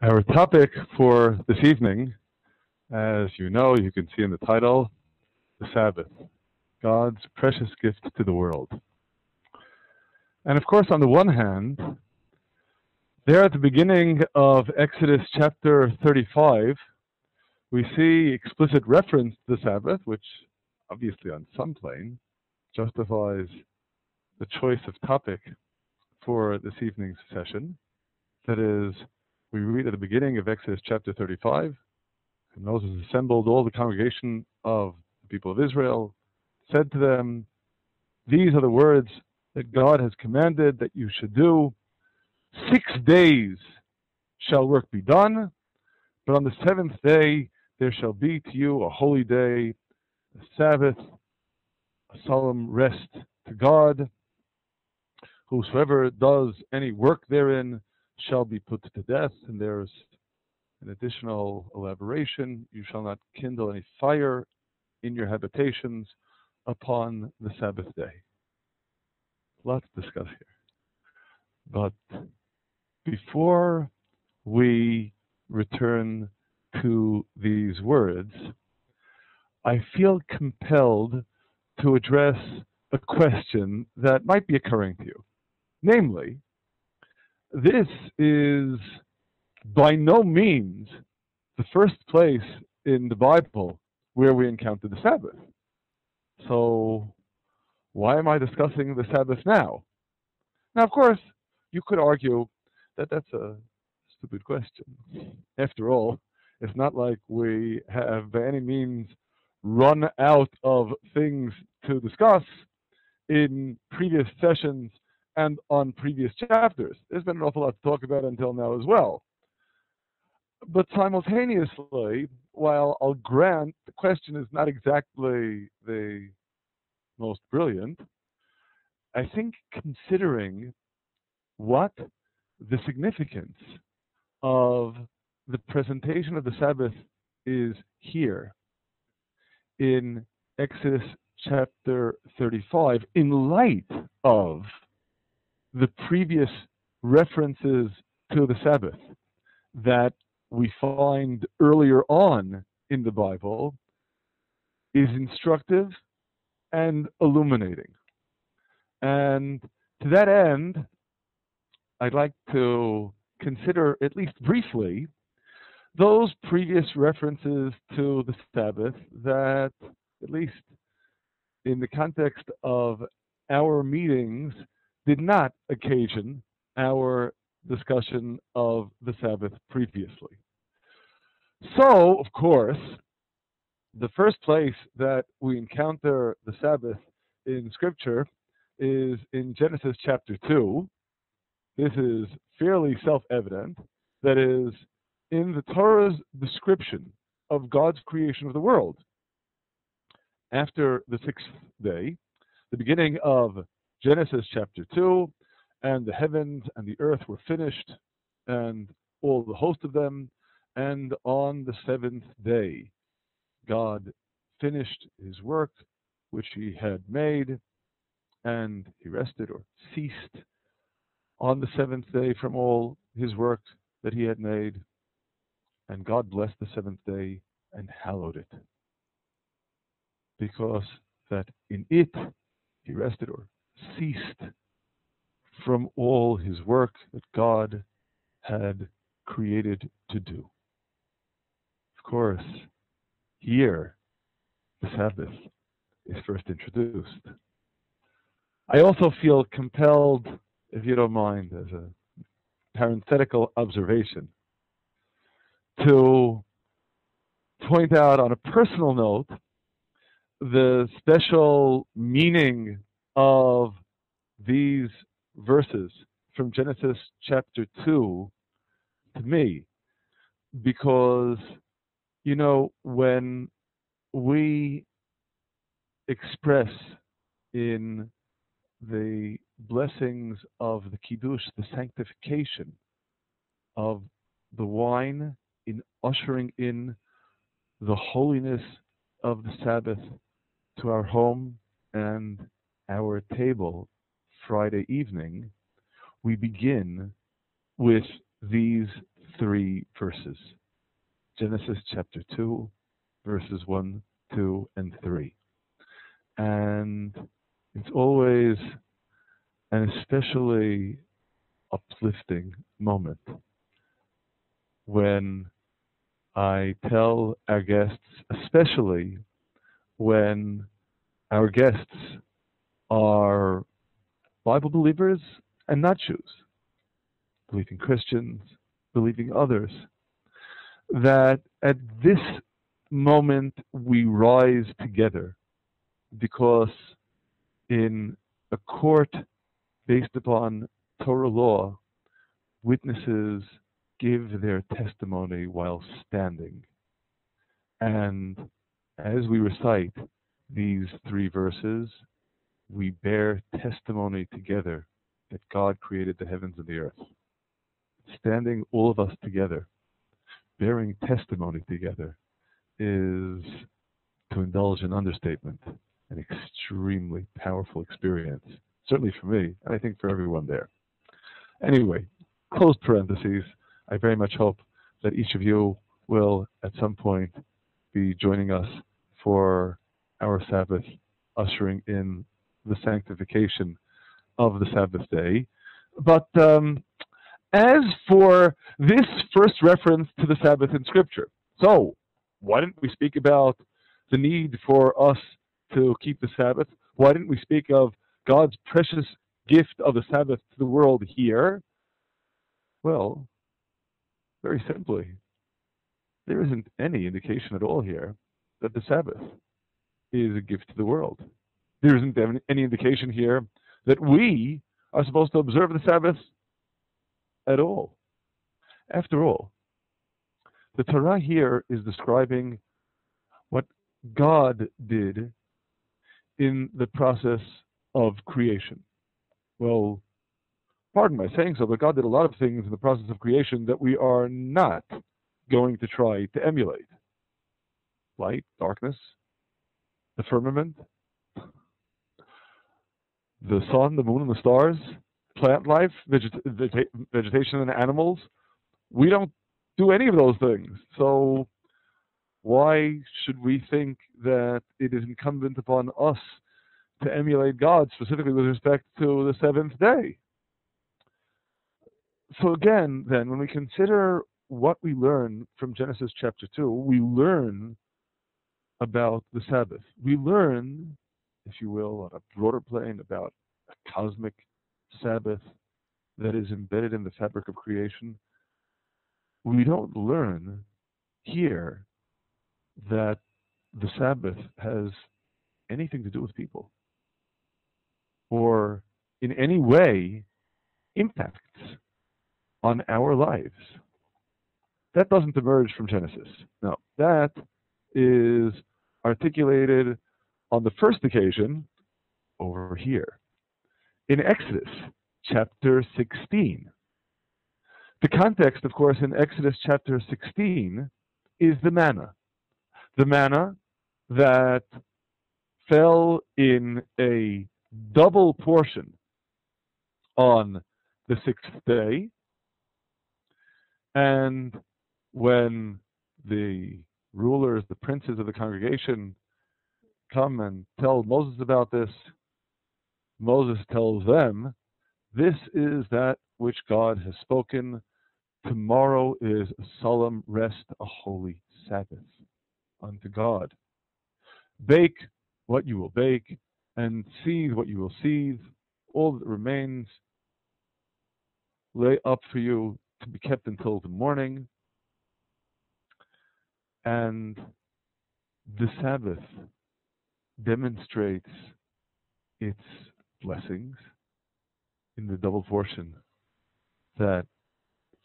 Our topic for this evening, as you know, you can see in the title, the Sabbath, God's precious gift to the world. And of course, on the one hand, there at the beginning of Exodus chapter 35, we see explicit reference to the Sabbath, which obviously on some plane justifies the choice of topic for this evening's session. That is, we read at the beginning of Exodus chapter 35, and Moses assembled all the congregation of the people of Israel, said to them, "These are the words that God has commanded that you should do. 6 days shall work be done, but on the seventh day there shall be to you a holy day, a Sabbath, a solemn rest to God. Whosoever does any work therein shall be put to death." And there's an additional elaboration: you shall not kindle any fire in your habitations upon the Sabbath day. A lot to discuss here. But before we return to these words, I feel compelled to address a question that might be occurring to you. Namely, this is by no means the first place in the Bible where we encounter the Sabbath. So why am I discussing the Sabbath now? Now, of course, you could argue that that's a stupid question. After all, it's not like we have by any means run out of things to discuss in previous sessions and on previous chapters. There's been an awful lot to talk about until now as well. But simultaneously, while I'll grant the question is not exactly the most brilliant, I think considering what the significance of the presentation of the Sabbath is here in Exodus chapter 35, in light of the previous references to the Sabbath that we find earlier on in the Bible, is instructive and illuminating. And to that end, I'd like to consider, at least briefly, those previous references to the Sabbath that, at least in the context of our meetings, did not occasion our discussion of the Sabbath previously. So, of course, the first place that we encounter the Sabbath in Scripture is in Genesis chapter 2. This is fairly self-evident. That is, in the Torah's description of God's creation of the world. After the sixth day, the beginning of Genesis chapter 2, and the heavens and the earth were finished, and all the host of them, and on the seventh day, God finished his work which he had made, and he rested or ceased on the seventh day from all his work that he had made. And God blessed the seventh day and hallowed it, because that in it he rested or ceased from all his work that God had created to do. Of course, here the Sabbath is first introduced. I also feel compelled, if you don't mind, as a parenthetical observation, to point out on a personal note the special meaning of these verses from Genesis chapter 2 to me, because, you know, when we express in the blessings of the Kiddush, the sanctification of the wine, in ushering in the holiness of the Sabbath to our home and our table Friday evening, we begin with these 3 verses. Genesis chapter 2, verses 1, 2, and 3. And it's always an especially uplifting moment when I tell our guests, especially when our guests are Bible believers and not Jews, believing Christians, believing others, that at this moment we rise together because in a court based upon Torah law, witnesses give their testimony while standing. And as we recite these 3 verses, we bear testimony together that God created the heavens and the earth. Standing, all of us together, bearing testimony together, is, to indulge in understatement, an extremely powerful experience. Certainly for me, and I think for everyone there. Anyway, closed parentheses. I very much hope that each of you will, at some point, be joining us for our Sabbath, ushering in the sanctification of the Sabbath day. But as for this first reference to the Sabbath in Scripture, so why didn't we speak about the need for us to keep the Sabbath? Why didn't we speak of God's precious gift of the Sabbath to the world here? Well, very simply, there isn't any indication at all here that the Sabbath is a gift to the world. There isn't any indication here that we are supposed to observe the Sabbath at all. After all, the Torah here is describing what God did in the process of creation. Well, pardon my saying so, but God did a lot of things in the process of creation that we are not going to try to emulate. Light, darkness, the firmament, the sun, the moon, and the stars, plant life, vegetation and animals. We don't do any of those things. So why should we think that it is incumbent upon us to emulate God, specifically with respect to the 7th day? So again, then, when we consider what we learn from Genesis chapter 2, we learn about the Sabbath. We learn, if you will, on a broader plane about a cosmic Sabbath that is embedded in the fabric of creation. We don't learn here that the Sabbath has anything to do with people or in any way impacts on our lives. That doesn't emerge from Genesis. No, that is articulated on the first occasion over here in Exodus chapter 16. The context, of course, in Exodus chapter 16 is the manna. The manna that fell in a double portion on the 6th day. And when the rulers, the princes of the congregation, come and tell Moses about this, Moses tells them, "This is that which God has spoken. Tomorrow is a solemn rest, a holy Sabbath unto God. Bake what you will bake, and seethe what you will seethe. All that remains, lay up for you to be kept until the morning." And the Sabbath demonstrates its blessings in the double portion that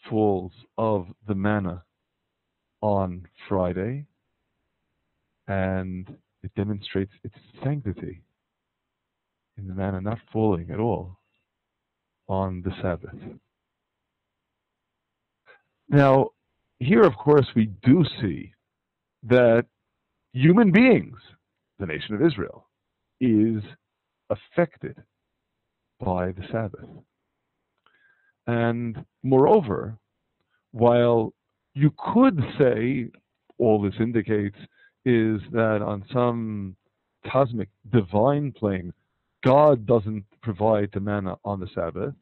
falls of the manna on Friday, and it demonstrates its sanctity in the manna not falling at all on the Sabbath. Now, here, of course, we do see that human beings, the nation of Israel, is affected by the Sabbath. And moreover, while you could say all this indicates is that on some cosmic divine plane, God doesn't provide the manna on the Sabbath,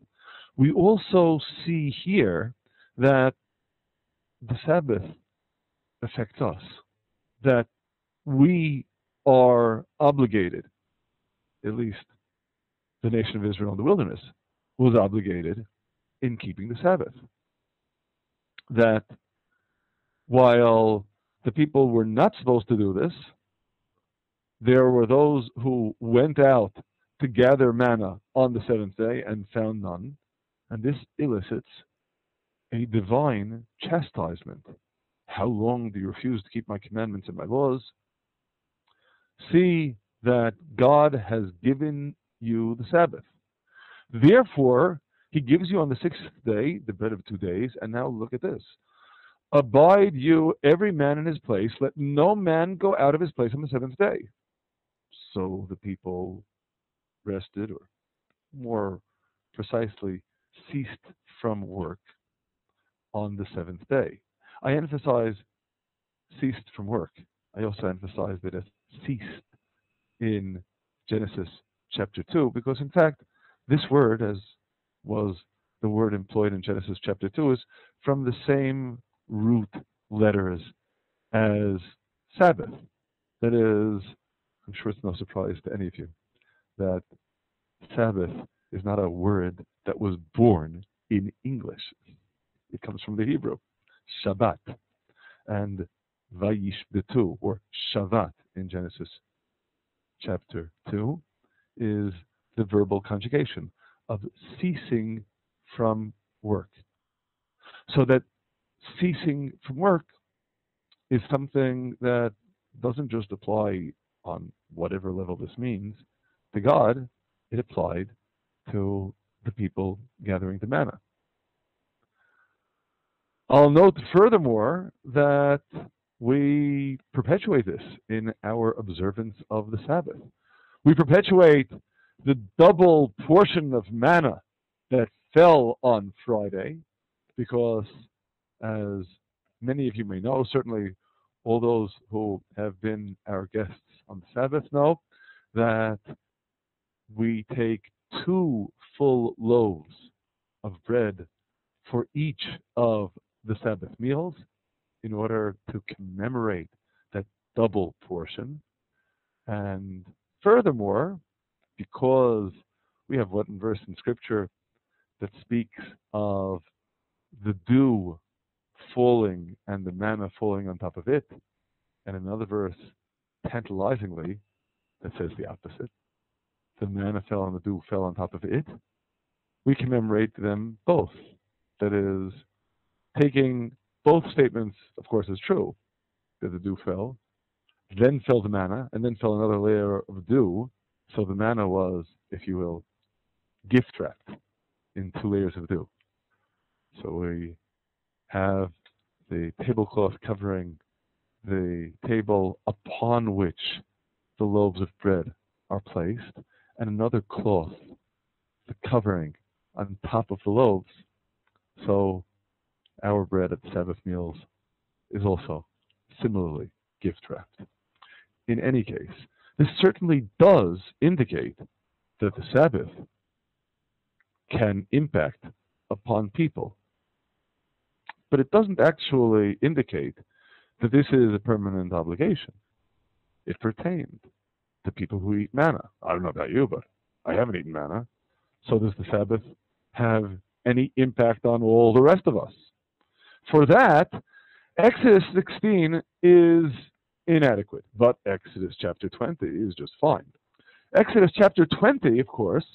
we also see here that the Sabbath affects us, that we are obligated, at least the nation of Israel in the wilderness was obligated in keeping the Sabbath. That while the people were not supposed to do this, there were those who went out to gather manna on the seventh day and found none, and this elicits a divine chastisement. How long do you refuse to keep my commandments and my laws? See that God has given you the Sabbath. Therefore, he gives you on the sixth day the bread of 2 days, and now look at this. Abide you every man in his place, let no man go out of his place on the seventh day. So the people rested, or more precisely, ceased from work on the seventh day. I emphasize ceased from work. I also emphasize that it ceased in Genesis chapter 2, because in fact, this word, as was the word employed in Genesis chapter 2, is from the same root letters as Sabbath. That is, I'm sure it's no surprise to any of you that Sabbath is not a word that was born in English. It comes from the Hebrew, Shabbat, and Vayishbetu, or Shavat in Genesis chapter 2, is the verbal conjugation of ceasing from work. So that ceasing from work is something that doesn't just apply on whatever level this means to God, it applied to the people gathering the manna. I'll note furthermore that we perpetuate this in our observance of the Sabbath. We perpetuate the double portion of manna that fell on Friday, because as many of you may know, certainly all those who have been our guests on the Sabbath know, that we take 2 full loaves of bread for each of the Sabbath meals in order to commemorate that double portion. And furthermore, because we have one verse in Scripture that speaks of the dew falling and the manna falling on top of it, and another verse tantalizingly that says the opposite. The manna fell and the dew fell on top of it. We commemorate them both. That is, taking both statements, of course, as true, that the dew fell, then fell the manna, and then fell another layer of dew. So the manna was, if you will, gift wrapped in 2 layers of dew. So we have the tablecloth covering the table upon which the loaves of bread are placed, and another cloth, the covering on top of the loaves. So our bread at the Sabbath meals is also similarly gift wrapped. In any case, this certainly does indicate that the Sabbath can impact upon people. But it doesn't actually indicate that this is a permanent obligation. It pertained to people who eat manna. I don't know about you, but I haven't eaten manna. So does the Sabbath have any impact on all the rest of us? For that, Exodus 16 is inadequate, but Exodus chapter 20 is just fine. Exodus chapter 20, of course,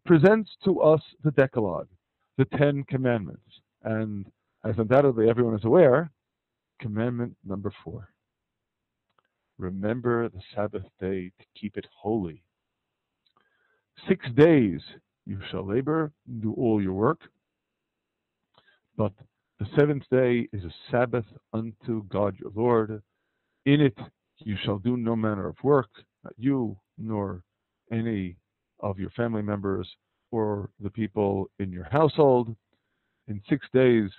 presents to us the Decalogue, the 10 Commandments. And as undoubtedly everyone is aware, commandment number 4. Remember the Sabbath day to keep it holy. 6 days you shall labor and do all your work, but the 7th day is a Sabbath unto God your Lord. In it you shall do no manner of work, not you, nor any of your family members, or the people in your household. In 6 days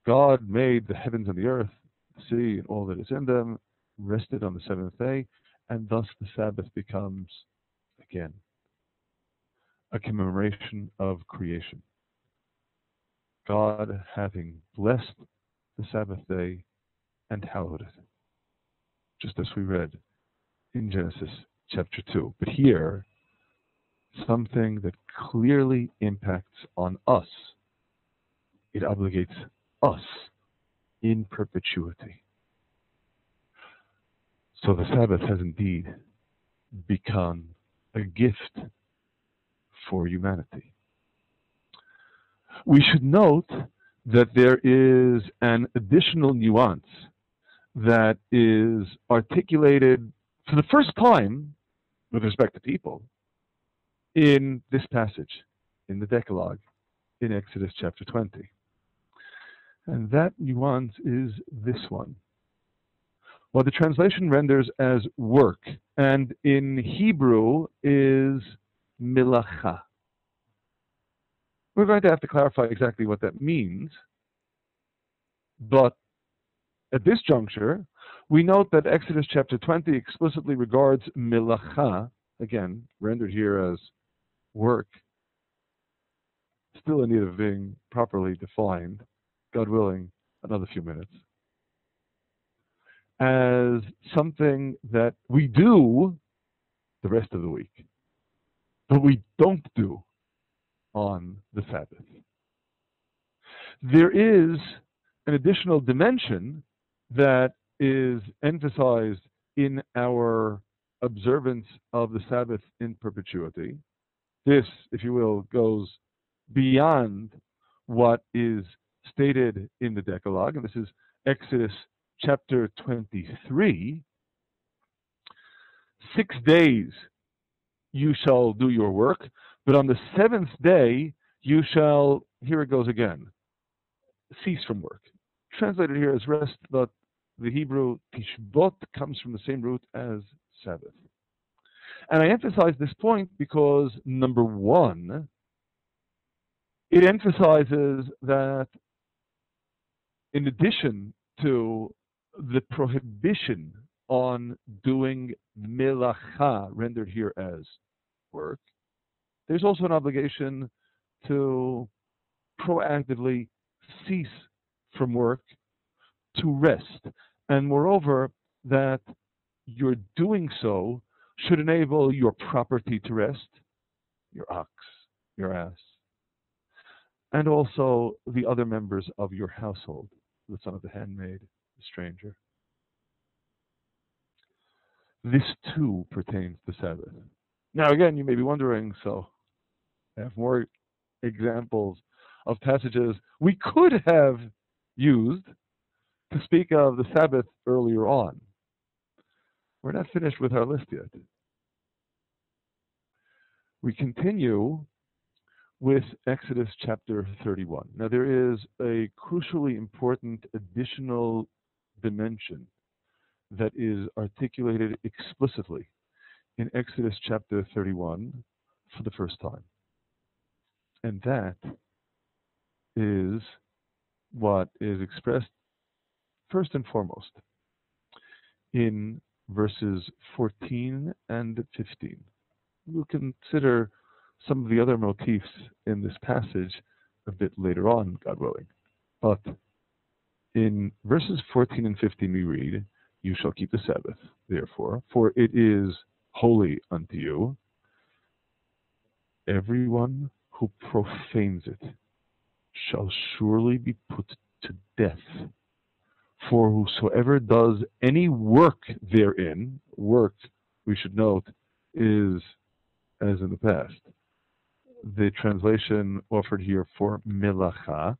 God made the heavens and the earth, the sea, and all that is in them, rested on the seventh day, and thus the Sabbath becomes, again, a commemoration of creation. God having blessed the Sabbath day and hallowed it, just as we read in Genesis chapter 2. But here, something that clearly impacts on us. It obligates us in perpetuity. So the Sabbath has indeed become a gift for humanity. We should note that there is an additional nuance that is articulated for the first time with respect to people in this passage, in the Decalogue, in Exodus chapter 20. And that nuance is this one. What the translation renders as work, and in Hebrew is Malaka. We're going to have to clarify exactly what that means, but at this juncture, we note that Exodus chapter 20 explicitly regards Malaka, again, rendered here as work, still in need of being properly defined, God willing, another few minutes, as something that we do the rest of the week, but we don't do on the Sabbath. There is an additional dimension that is emphasized in our observance of the Sabbath in perpetuity. This, if you will, goes beyond what is stated in the Decalogue, and this is Exodus chapter 23. 6 days you shall do your work, but on the seventh day you shall, here it goes again, cease from work. Translated here as rest, but the Hebrew tishbot comes from the same root as Sabbath. And I emphasize this point because, number one, it emphasizes that in addition to the prohibition on doing melacha, rendered here as work, there's also an obligation to proactively cease from work, to rest. And moreover, that your doing so should enable your property to rest, your ox, your ass, and also the other members of your household, the son of the handmaid, the stranger. This too pertains to Sabbath. Now again, you may be wondering, so I have more examples of passages we could have used to speak of the Sabbath earlier on. We're not finished with our list yet. We continue with Exodus chapter 31. Now there is a crucially important additional dimension that is articulated explicitly in Exodus chapter 31 for the first time. And that is what is expressed first and foremost in verses 14 and 15. We'll consider some of the other motifs in this passage a bit later on, God willing. But in verses 14 and 15 we read, "You shall keep the Sabbath, therefore, for it is holy unto you. Everyone who profanes it shall surely be put to death. For whosoever does any work therein," work, we should note, is, as in the past, the translation offered here for melacha,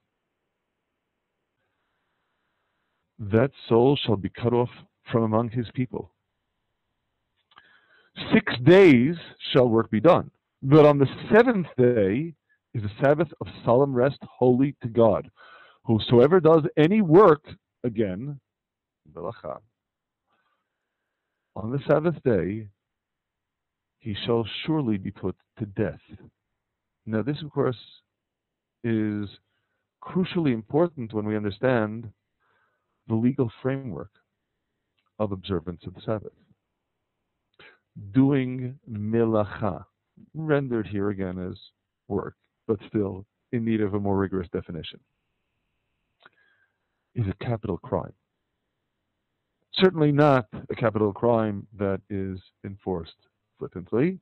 "that soul shall be cut off from among his people. 6 days shall work be done, but on the seventh day is a Sabbath of solemn rest, holy to God. Whosoever does any work," again, melacha, "on the Sabbath day, he shall surely be put to death." Now this, of course, is crucially important when we understand the legal framework of observance of the Sabbath. Doing melacha, rendered here again as work, but still in need of a more rigorous definition, is a capital crime. Certainly not a capital crime that is enforced flippantly,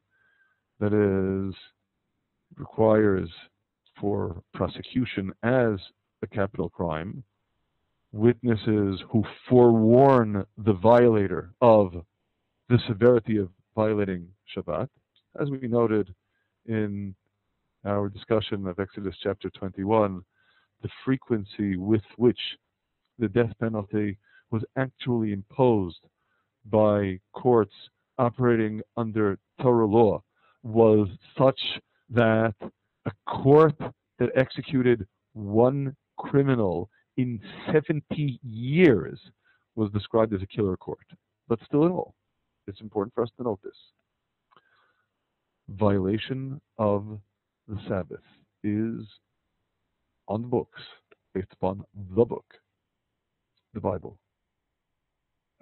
that is requires for prosecution as a capital crime witnesses who forewarn the violator of the severity of violating Shabbat, as we noted in our discussion of Exodus chapter 21, the frequency with which the death penalty was actually imposed by courts operating under Torah law was such that a court that executed one criminal in 70 years was described as a killer court. But still in all, it's important for us to note this. Violation of the Sabbath is on the books, based upon the book, the Bible,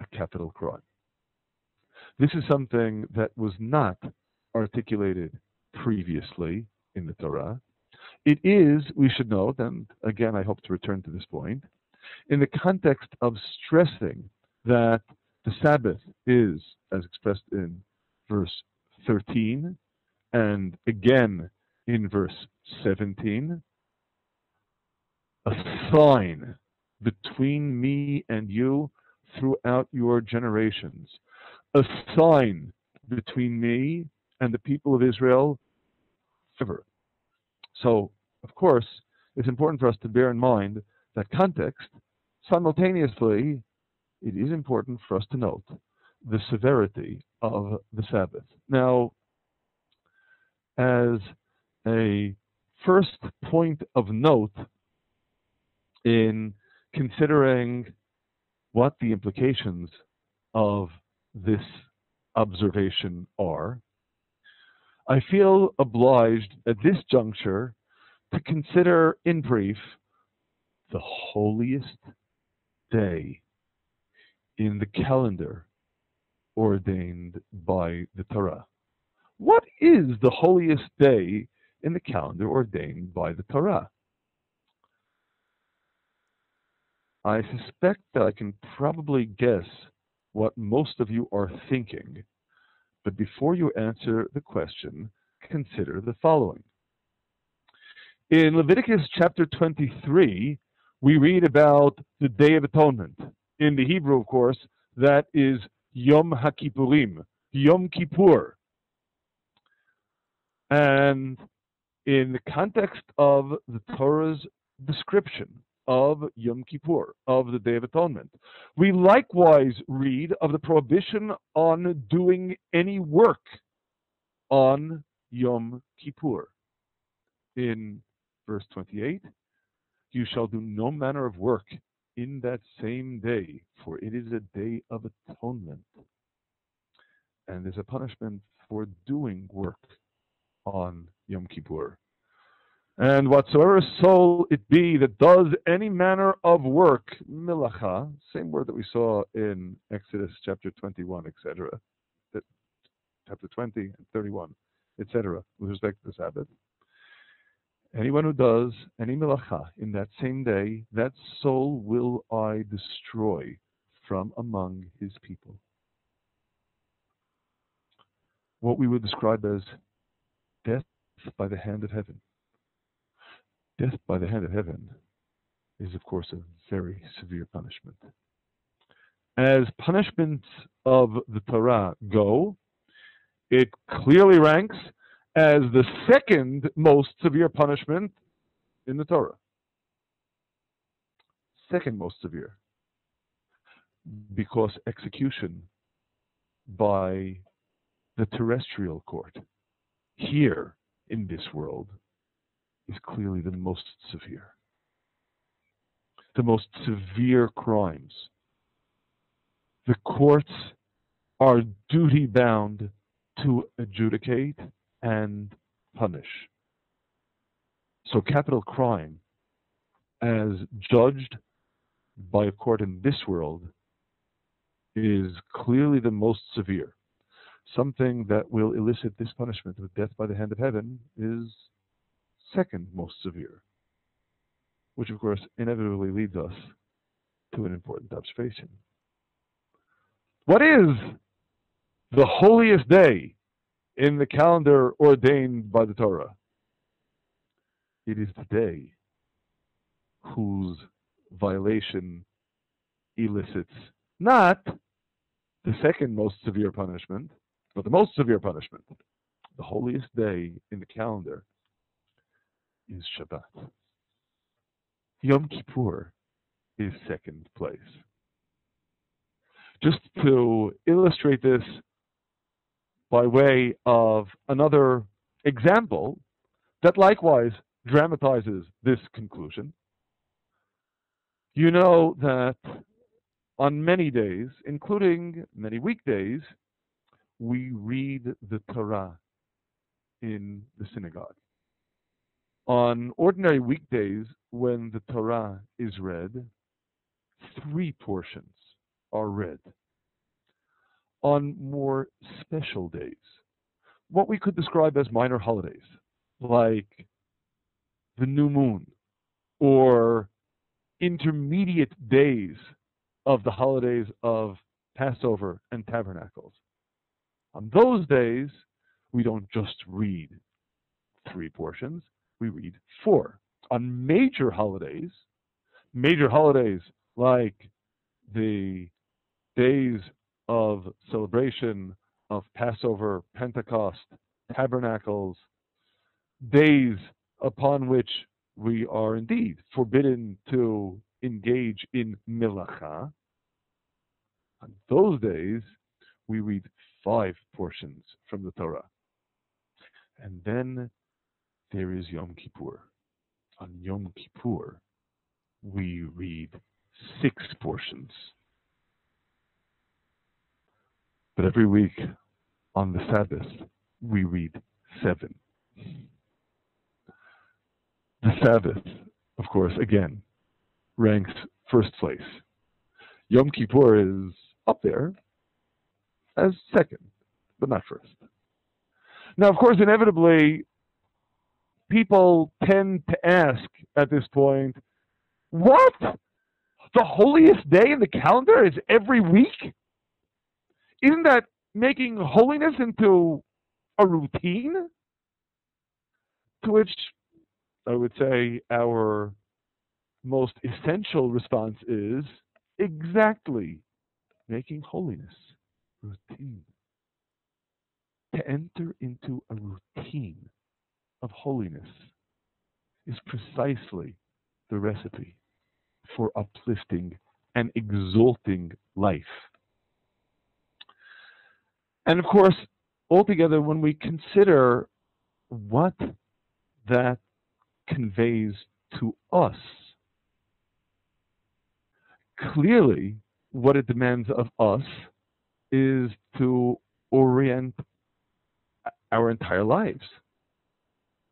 a capital crime. This is something that was not articulated previously in the Torah. It is, we should note, and again I hope to return to this point, in the context of stressing that the Sabbath is, as expressed in verse 13, and again in verse 17, a sign between me and you throughout your generations, a sign between me and the people of Israel forever. So, of course, it's important for us to bear in mind that context. Simultaneously, it is important for us to note the severity of the Sabbath. Now, as a first point of note in considering what the implications of this observation are, I feel obliged at this juncture to consider in brief the holiest day in the calendar ordained by the Torah. What is the holiest day in the calendar ordained by the Torah? I suspect that I can probably guess what most of you are thinking, but before you answer the question, consider the following. In Leviticus chapter 23, we read about the Day of Atonement. In the Hebrew, of course, that is Yom HaKippurim, Yom Kippur. And in the context of the Torah's description of Yom Kippur, of the Day of Atonement, we likewise read of the prohibition on doing any work on Yom Kippur. In verse 28, you shall do no manner of work in that same day, for it is a day of atonement. And there's a punishment for doing work on Yom Kippur. And whatsoever soul it be that does any manner of work, Malaka, same word that we saw in Exodus chapter 21, etc., chapter 20 and 31, etc., with respect to the Sabbath. Anyone who does any Malaka in that same day, that soul will I destroy from among his people. What we would describe as death by the hand of heaven. Death by the hand of heaven is, of course, a very severe punishment. As punishments of the Torah go, it clearly ranks as the second most severe punishment in the Torah. Second most severe. Because execution by the terrestrial court here in this world is clearly the most severe. The most severe crimes. The courts are duty-bound to adjudicate and punish. So capital crime as judged by a court in this world, is clearly the most severe. Something that will elicit this punishment of death by the hand of heaven is second most severe, which of course inevitably leads us to an important observation. What is the holiest day in the calendar ordained by the Torah? It is the day whose violation elicits not the second most severe punishment, but the most severe punishment. The holiest day in the calendar is Shabbat. Yom Kippur is second place. Just to illustrate this by way of another example that likewise dramatizes this conclusion, you know that on many days, including many weekdays, we read the Torah in the synagogue. On ordinary weekdays, when the Torah is read, 3 portions are read. On more special days, what we could describe as minor holidays, like the new moon or intermediate days of the holidays of Passover and Tabernacles. On those days, we don't just read 3 portions, we read 4. On major holidays like the days of celebration of Passover, Pentecost, Tabernacles, days upon which we are indeed forbidden to engage in Malaka, on those days we read 5 portions from the Torah. And then there is Yom Kippur. On Yom Kippur, we read 6 portions. But every week on the Sabbath, we read 7. The Sabbath, of course, again, ranks first place. Yom Kippur is up there as second, but not first. Now, of course, inevitably, people tend to ask at this point, what? The holiest day in the calendar is every week? Isn't that making holiness into a routine? To which I would say our most essential response is exactly making holiness routine. To enter into a routine of holiness is precisely the recipe for uplifting and exalting life. And of course, altogether, when we consider what that conveys to us, clearly what it demands of us is to orient our entire lives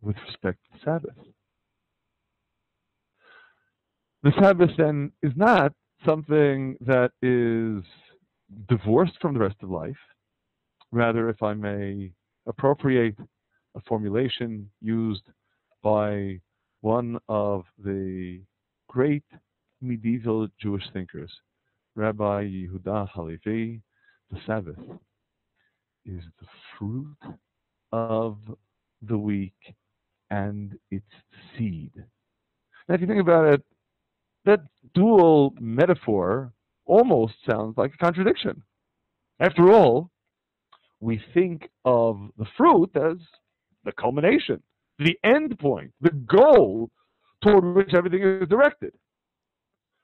with respect to the Sabbath. The Sabbath then is not something that is divorced from the rest of life. Rather, if I may appropriate a formulation used by one of the great medieval Jewish thinkers, Rabbi Yehuda Halevi, the Sabbath is the fruit of the week and its seed. Now, if you think about it, that dual metaphor almost sounds like a contradiction. After all, we think of the fruit as the culmination, the end point, the goal toward which everything is directed.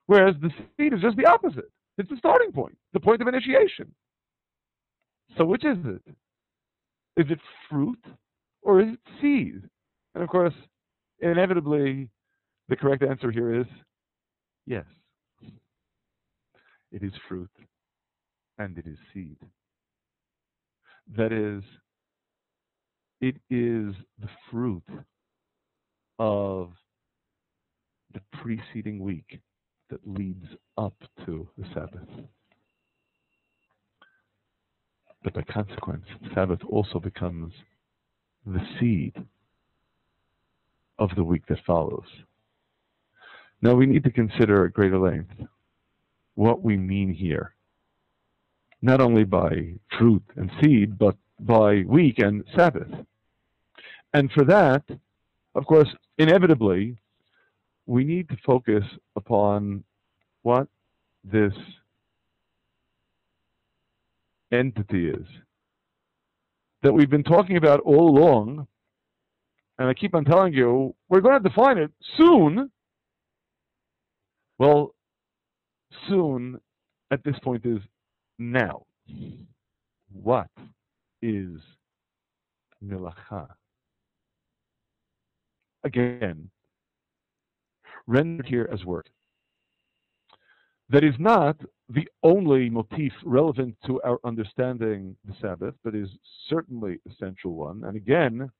Whereas the seed is just the opposite. It's the starting point, the point of initiation. So which is it? Is it fruit or is it seed? And of course, inevitably, the correct answer here is yes. It is fruit and it is seed. That is, it is the fruit of the preceding week that leads up to the Sabbath. But by consequence, Sabbath also becomes the seed of the week that follows. Now we need to consider at greater length what we mean here, not only by fruit and seed, but by week and Sabbath. And for that, of course, inevitably, we need to focus upon what this entity is that we've been talking about all along, and I keep on telling you, we're going to define it soon. Well, soon at this point is now. What is Malaka? Again, rendered here as work. That is not the only motif relevant to our understanding the Sabbath, but is certainly an essential one, and again,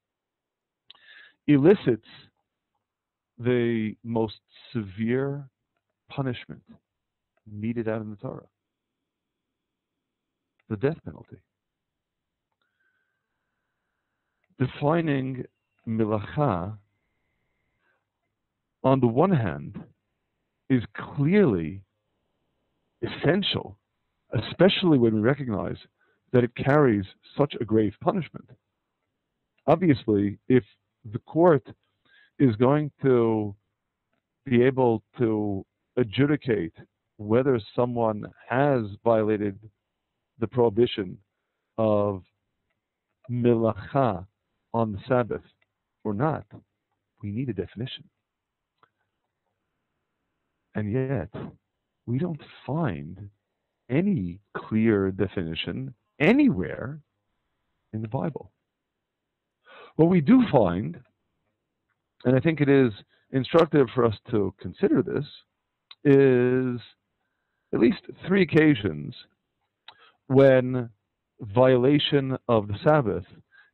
elicits the most severe punishment meted out in the Torah, the death penalty. Defining Malaka, on the one hand, is clearly essential, especially when we recognize that it carries such a grave punishment. Obviously, if the court is going to be able to adjudicate whether someone has violated the prohibition of Malaka on the Sabbath or not, we need a definition. And yet, we don't find any clear definition anywhere in the Bible. What we do find, and I think it is instructive for us to consider this, is at least 3 occasions when violation of the Sabbath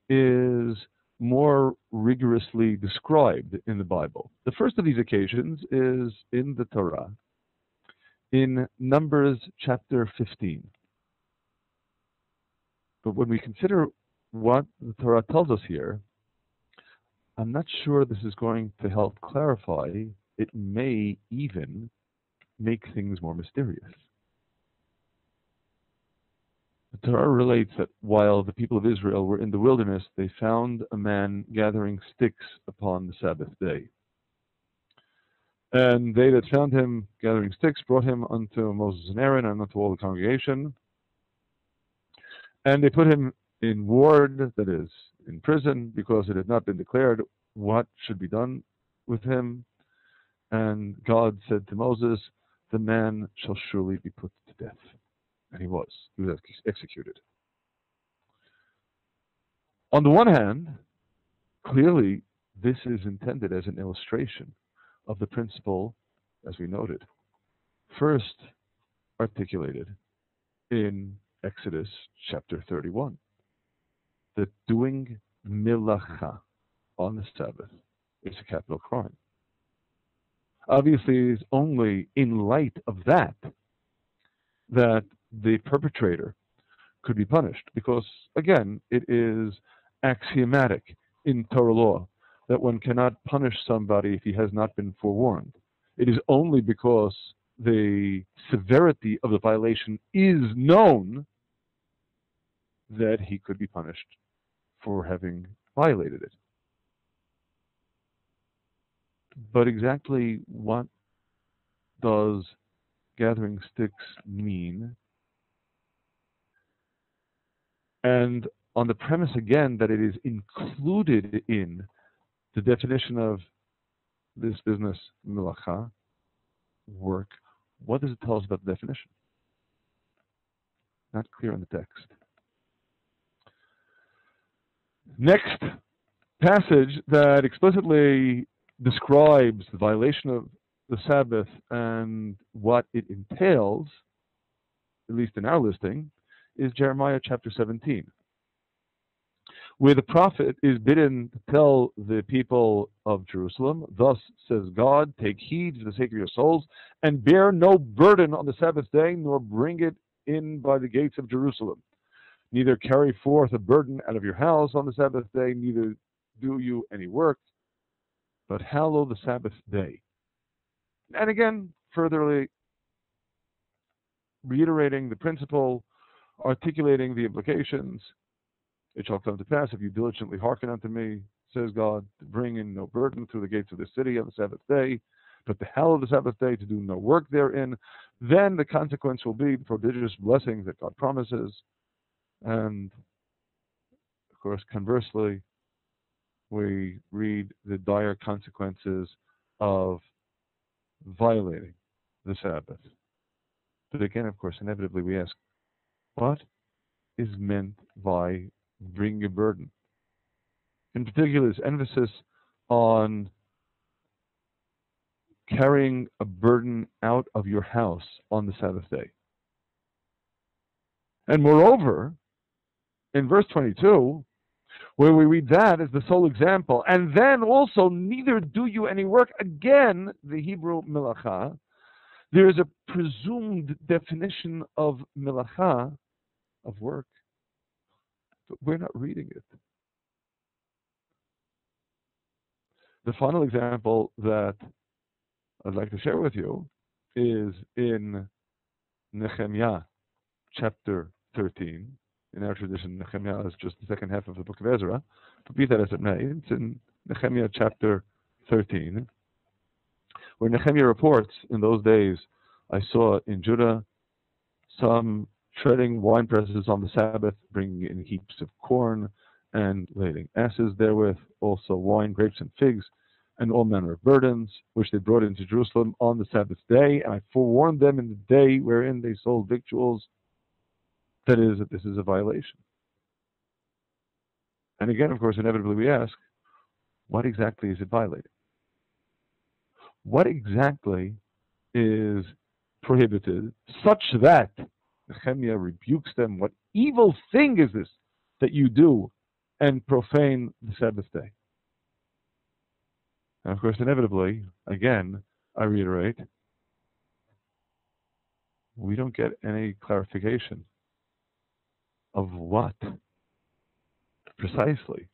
is more rigorously described in the Bible. The first of these occasions is in the Torah, in Numbers chapter 15. But when we consider what the Torah tells us here, I'm not sure this is going to help clarify. It may even make things more mysterious. The Torah relates that while the people of Israel were in the wilderness, they found a man gathering sticks upon the Sabbath day. And they that found him gathering sticks brought him unto Moses and Aaron and unto all the congregation. And they put him in ward, that is, in prison, because it had not been declared what should be done with him. And God said to Moses, the man shall surely be put to death. And he was executed. On the one hand, clearly this is intended as an illustration of the principle, as we noted, first articulated in Exodus chapter 31, that doing Malaka on the Sabbath is a capital crime. Obviously, it is only in light of that that the perpetrator could be punished, because, again, it is axiomatic in Torah law that one cannot punish somebody if he has not been forewarned. It is only because the severity of the violation is known that he could be punished for having violated it. But exactly what does gathering sticks mean? And on the premise, again, that it is included in the definition of this business, Malaka, work, what does it tell us about the definition? Not clear in the text. Next passage that explicitly describes the violation of the Sabbath and what it entails, at least in our listing, is Jeremiah chapter 17, where the prophet is bidden to tell the people of Jerusalem, thus says God, take heed to the sake of your souls, and bear no burden on the Sabbath day, nor bring it in by the gates of Jerusalem. Neither carry forth a burden out of your house on the Sabbath day, neither do you any work, but hallow the Sabbath day. And again, furtherly reiterating the principle, articulating the implications. It shall come to pass, if you diligently hearken unto me, says God, to bring in no burden through the gates of this city on the Sabbath day, but to hallow the Sabbath day, to do no work therein. Then the consequence will be the prodigious blessings that God promises. And, of course, conversely, we read the dire consequences of violating the Sabbath. But again, of course, inevitably we ask, what is meant by bringing a burden? In particular, this emphasis on carrying a burden out of your house on the Sabbath day. And moreover, in verse 22, where we read that as the sole example, and then also, neither do you any work, again, the Hebrew Malaka, there is a presumed definition of Malaka, of work, but we're not reading it. The final example that I'd like to share with you is in Nehemiah chapter 13. In our tradition, Nehemiah is just the second half of the book of Ezra. But be that as it may, it's in Nehemiah chapter 13, where Nehemiah reports, in those days, I saw in Judah some treading wine presses on the Sabbath, bringing in heaps of corn and lading asses therewith, also wine, grapes, and figs, and all manner of burdens, which they brought into Jerusalem on the Sabbath day. And I forewarned them in the day wherein they sold victuals, that is, that this is a violation. And again, of course, inevitably we ask, what exactly is it violating? What exactly is prohibited, such that Nehemiah rebukes them? What evil thing is this that you do and profane the Sabbath day? And of course, inevitably, again, I reiterate, we don't get any clarification of what precisely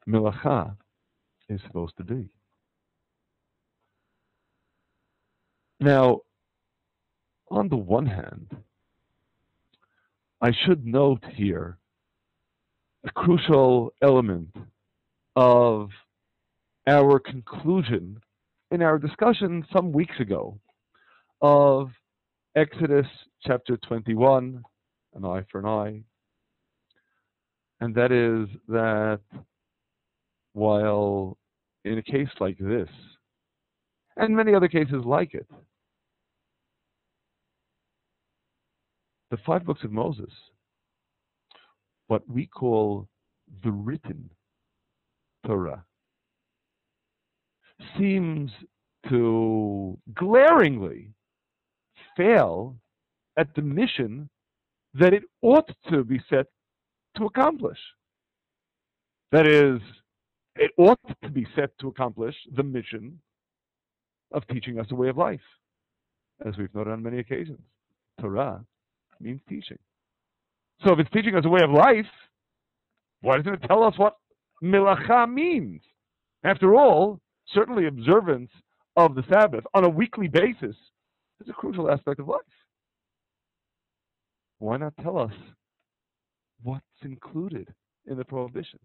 Malaka is supposed to be. Now, on the one hand, I should note here a crucial element of our conclusion in our discussion some weeks ago of Exodus chapter 21, an eye for an eye, and that is that while in a case like this, and many other cases like it, the 5 books of Moses, what we call the written Torah, seems to glaringly fail at the mission that it ought to be set to accomplish. That is, it ought to be set to accomplish the mission of teaching us a way of life. As we've noted on many occasions, Torah means teaching. So if it's teaching us a way of life, why doesn't it tell us what Malaka means? After all, certainly observance of the Sabbath on a weekly basis is a crucial aspect of life. Why not tell us what's included in the prohibition?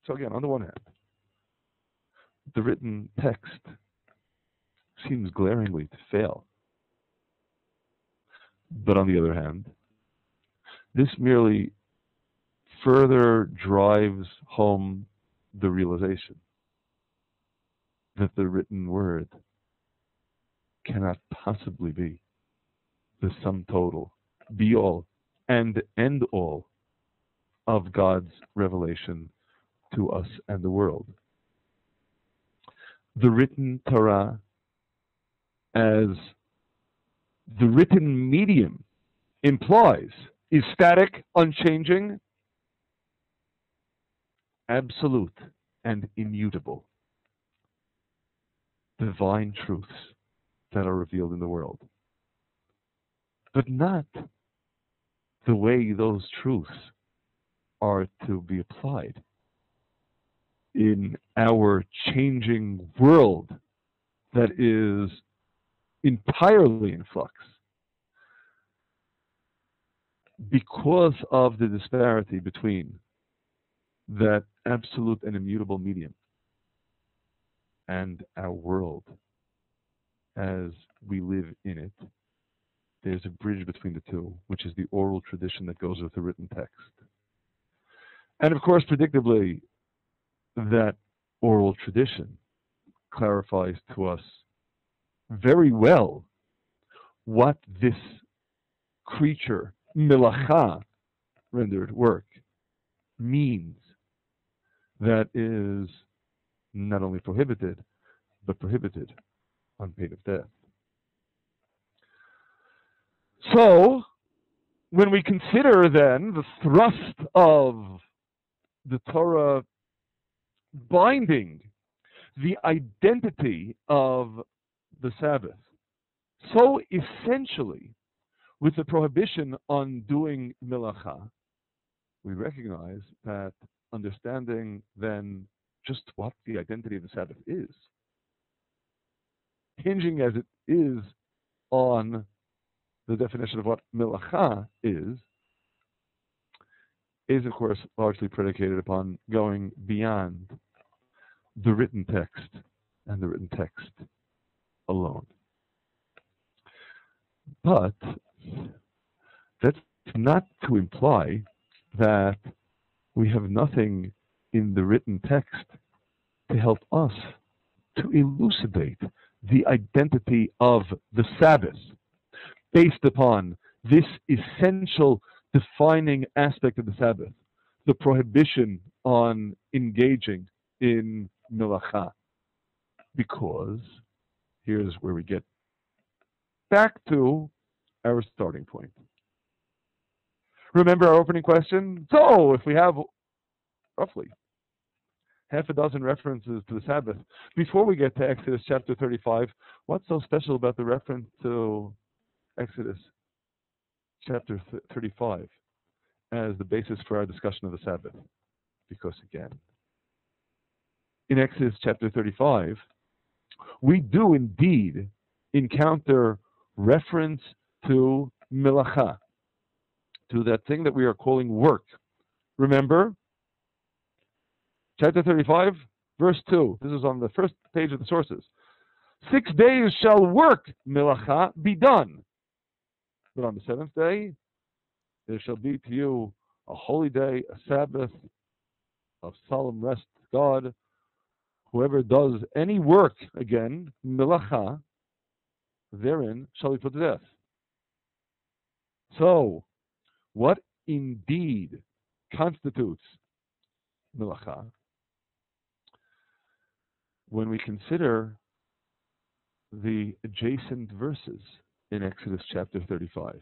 So again, on the one hand, the written text seems glaringly to fail. But on the other hand, this merely further drives home the realization that the written word cannot possibly be the sum total, be all, and end all of God's revelation to us and the world. The written Torah, as the written medium implies, is static, unchanging, absolute and immutable divine truths that are revealed in the world, but not the way those truths are to be applied in our changing world that is entirely in flux because of the disparity between that absolute and immutable medium and our world as we live in it. There's a bridge between the two, which is the oral tradition that goes with the written text. And of course, predictably, that oral tradition clarifies to us very well what this creature, Malaka, rendered work, means. That is not only prohibited, but prohibited on pain of death. So, when we consider then the thrust of the Torah binding the identity of the Sabbath so essentially with the prohibition on doing Malaka, we recognize that understanding then just what the identity of the Sabbath is, hinging as it is on the definition of what Malaka is of course largely predicated upon going beyond the written text and the written text alone. But that's not to imply that we have nothing in the written text to help us to elucidate the identity of the Sabbath based upon this essential defining aspect of the Sabbath, the prohibition on engaging in Malaka. Because here's where we get back to our starting point. Remember our opening question? So, if we have roughly half a dozen references to the Sabbath, before we get to Exodus chapter 35, what's so special about the reference to Exodus chapter 35 as the basis for our discussion of the Sabbath? Because again, in Exodus chapter 35, we do indeed encounter reference to Malaka, to that thing that we are calling work. Remember, chapter 35, verse 2. This is on the first page of the sources. 6 days shall work, Malaka, be done. But on the seventh day, there shall be to you a holy day, a Sabbath of solemn rest to God. Whoever does any work, again, Malaka, therein shall be put to death. So, what indeed constitutes Malaka? When we consider the adjacent verses in Exodus chapter 35.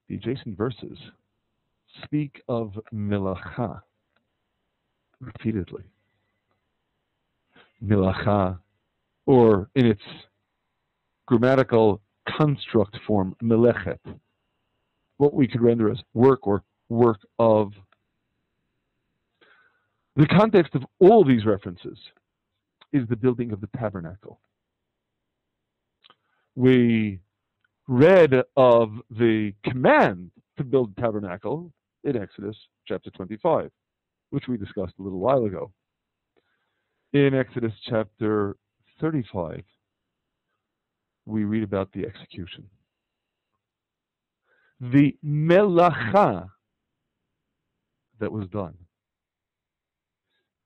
The adjacent verses speak of Malaka repeatedly. Malaka, or in its grammatical construct form, melechet, what we could render as work or work of. The context of all these references is the building of the tabernacle. We read of the command to build the tabernacle in Exodus chapter 25, which we discussed a little while ago. In Exodus chapter 35, we read about the execution. The melacha that was done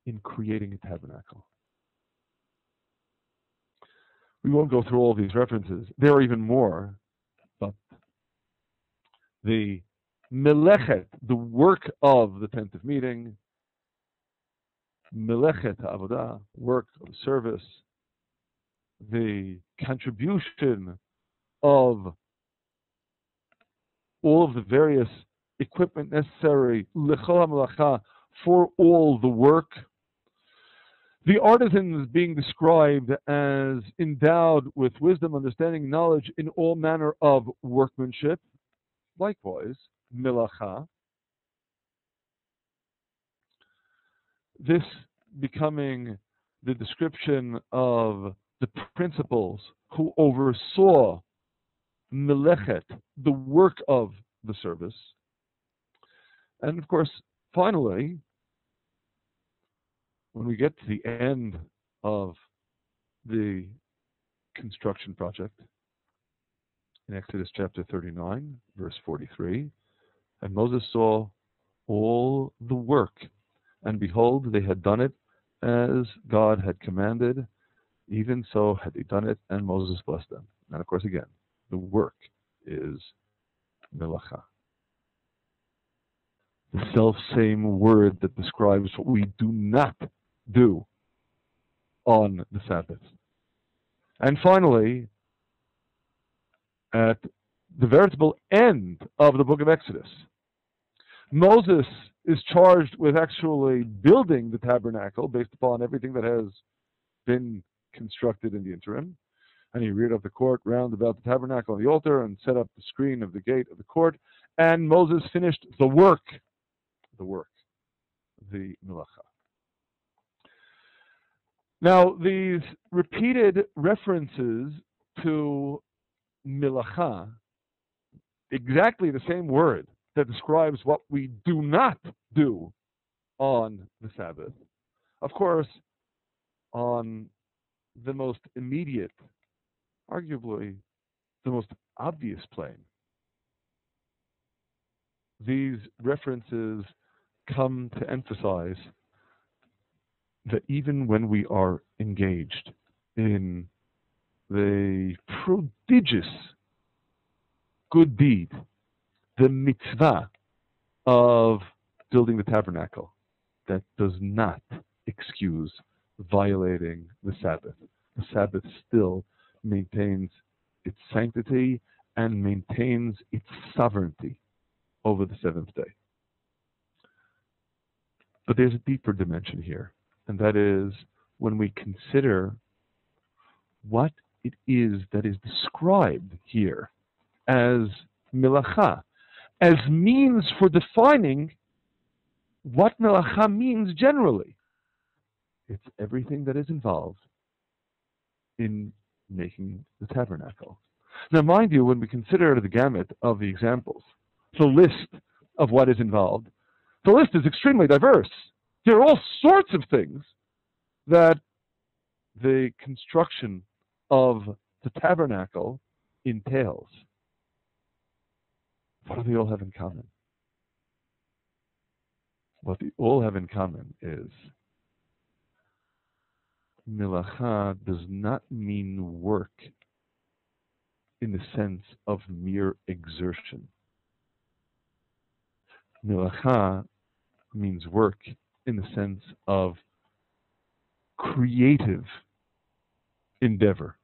in creating a tabernacle. We won't go through all these references. There are even more, but the melechet, the work of the tent of meeting, melechet avodah, work of service, the contribution of all of the various equipment necessary, lechol hamelacha, for all the work. The artisans being described as endowed with wisdom, understanding, knowledge in all manner of workmanship. Likewise, Malaka. This becoming the description of the principals who oversaw melechet, the work of the service. And of course, finally, when we get to the end of the construction project, in Exodus chapter 39, verse 43, and Moses saw all the work, and behold, they had done it as God had commanded, even so had they done it, and Moses blessed them. And of course, again, the work is Malaka. The self-same word that describes what we do not do on the Sabbath. And finally, at the veritable end of the book of Exodus, Moses is charged with actually building the tabernacle based upon everything that has been constructed in the interim. And he reared up the court round about the tabernacle and the altar and set up the screen of the gate of the court. And Moses finished the work, the Malaka. Now, these repeated references to Malaka, exactly the same word that describes what we do not do on the Sabbath, of course, on the most immediate, arguably the most obvious plane, these references come to emphasize that even when we are engaged in the prodigious good deed, the mitzvah of building the tabernacle, that does not excuse violating the Sabbath. The Sabbath still maintains its sanctity and maintains its sovereignty over the seventh day. But there's a deeper dimension here, and that is when we consider what it is that is described here as Malaka, as means for defining what Malaka means generally. It's everything that is involved in making the tabernacle. Now, mind you, when we consider the gamut of the examples, the list of what is involved, the list is extremely diverse. There are all sorts of things that the construction of the tabernacle entails. What do they all have in common? What they all have in common is Malaka does not mean work in the sense of mere exertion. Malaka means work in the sense of creative endeavor,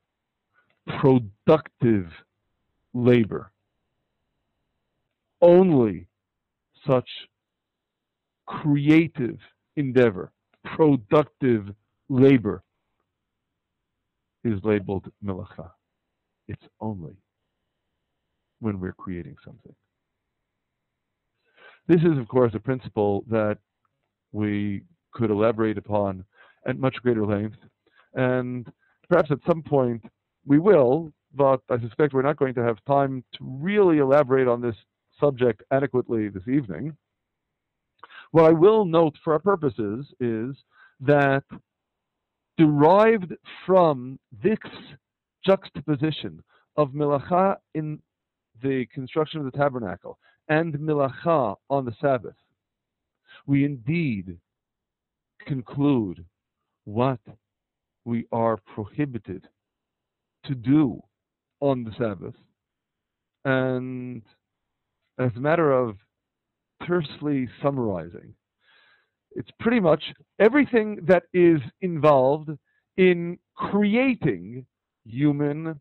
productive labor. Only such creative endeavor, productive labor, is labeled Malaka. It's only when we're creating something. This is, of course, a principle that we could elaborate upon at much greater length, and perhaps at some point we will, but I suspect we're not going to have time to really elaborate on this subject adequately this evening. What I will note for our purposes is that derived from this juxtaposition of Malaka in the construction of the tabernacle and Malaka on the Sabbath, we indeed conclude what we are prohibited to do on the Sabbath. And as a matter of tersely summarizing, it's pretty much everything that is involved in creating human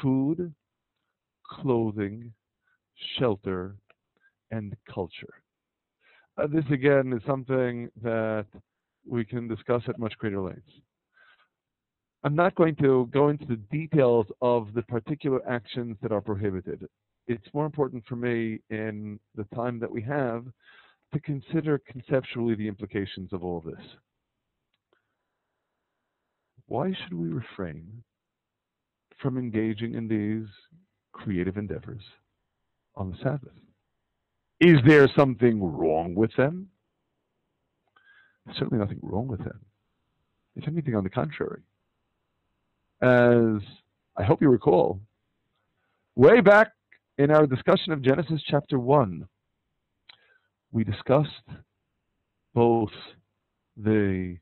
food, clothing, shelter, and culture. This again is something that we can discuss at much greater lengths. I'm not going to go into the details of the particular actions that are prohibited. It's more important for me in the time that we have to consider conceptually the implications of all of this. Why should we refrain from engaging in these creative endeavors on the Sabbath? Is there something wrong with them? There's certainly nothing wrong with them. If anything, on the contrary. As I hope you recall, way back in our discussion of Genesis chapter 1, we discussed both the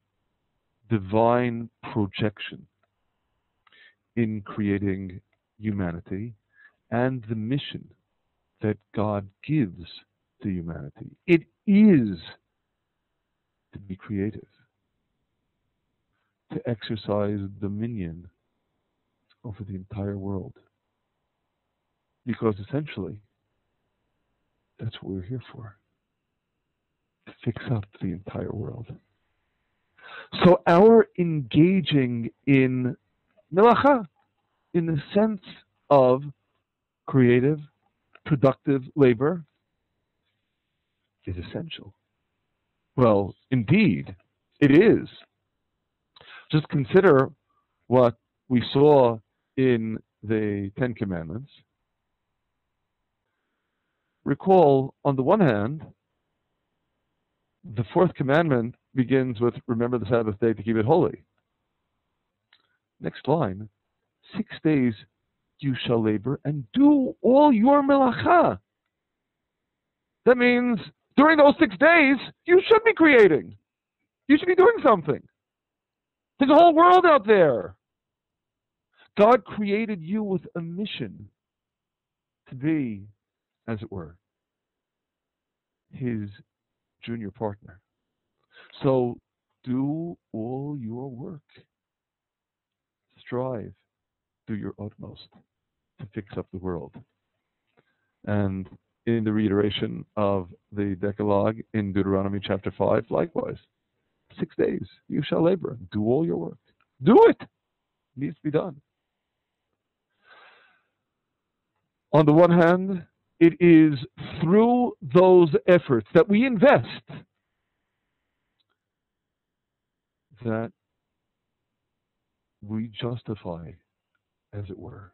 divine projection in creating humanity and the mission that God gives to humanity. It is to be creative, to exercise dominion over the entire world. Because essentially, that's what we're here for, to fix up the entire world. So our engaging in Malaka, in the sense of creative, productive labor, is essential. Well, indeed, it is. Just consider what we saw in the Ten Commandments. Recall, on the one hand, the fourth commandment begins with, remember the Sabbath day to keep it holy. Next line, 6 days you shall labor and do all your melacha. That means during those 6 days, you should be creating. You should be doing something. There's a whole world out there. God created you with a mission to be, as it were, his junior partner. So do all your work. Strive, do your utmost to fix up the world. And in the reiteration of the Decalogue in Deuteronomy chapter 5, likewise, 6 days you shall labor, do all your work. Do it! It needs to be done. On the one hand, it is through those efforts that we invest that we justify, as it were,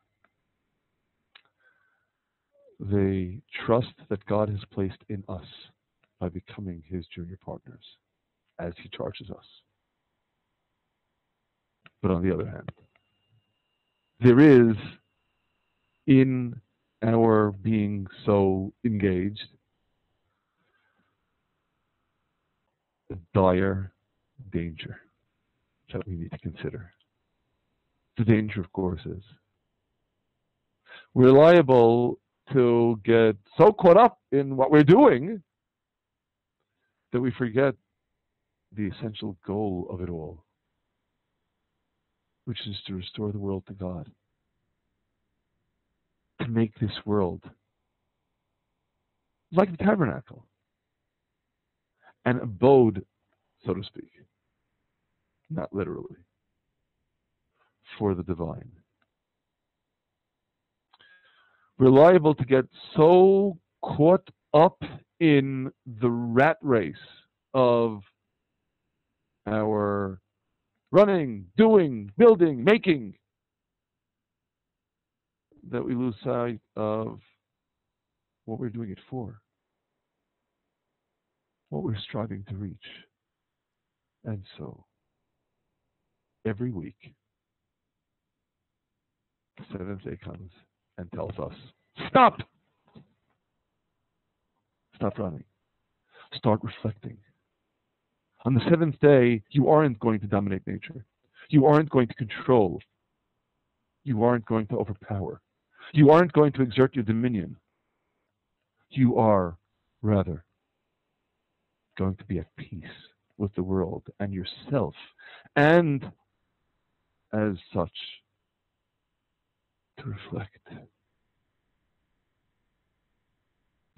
the trust that God has placed in us by becoming his junior partners, as he charges us. But on the other hand, there is, in our being so engaged, a dire danger that we need to consider. The danger, of course, is we're liable to get so caught up in what we're doing that we forget the essential goal of it all, which is to restore the world to God, to make this world like the tabernacle, an abode, so to speak, not literally, for the divine. We're liable to get so caught up in the rat race of our running, doing, building, making, that we lose sight of what we're doing it for, what we're striving to reach. And so, every week, the seventh day comes and tells us, stop! Stop running. Start reflecting. On the seventh day, you aren't going to dominate nature. You aren't going to control. You aren't going to overpower. You aren't going to exert your dominion. You are, rather, going to be at peace with the world and yourself, and as such, to reflect.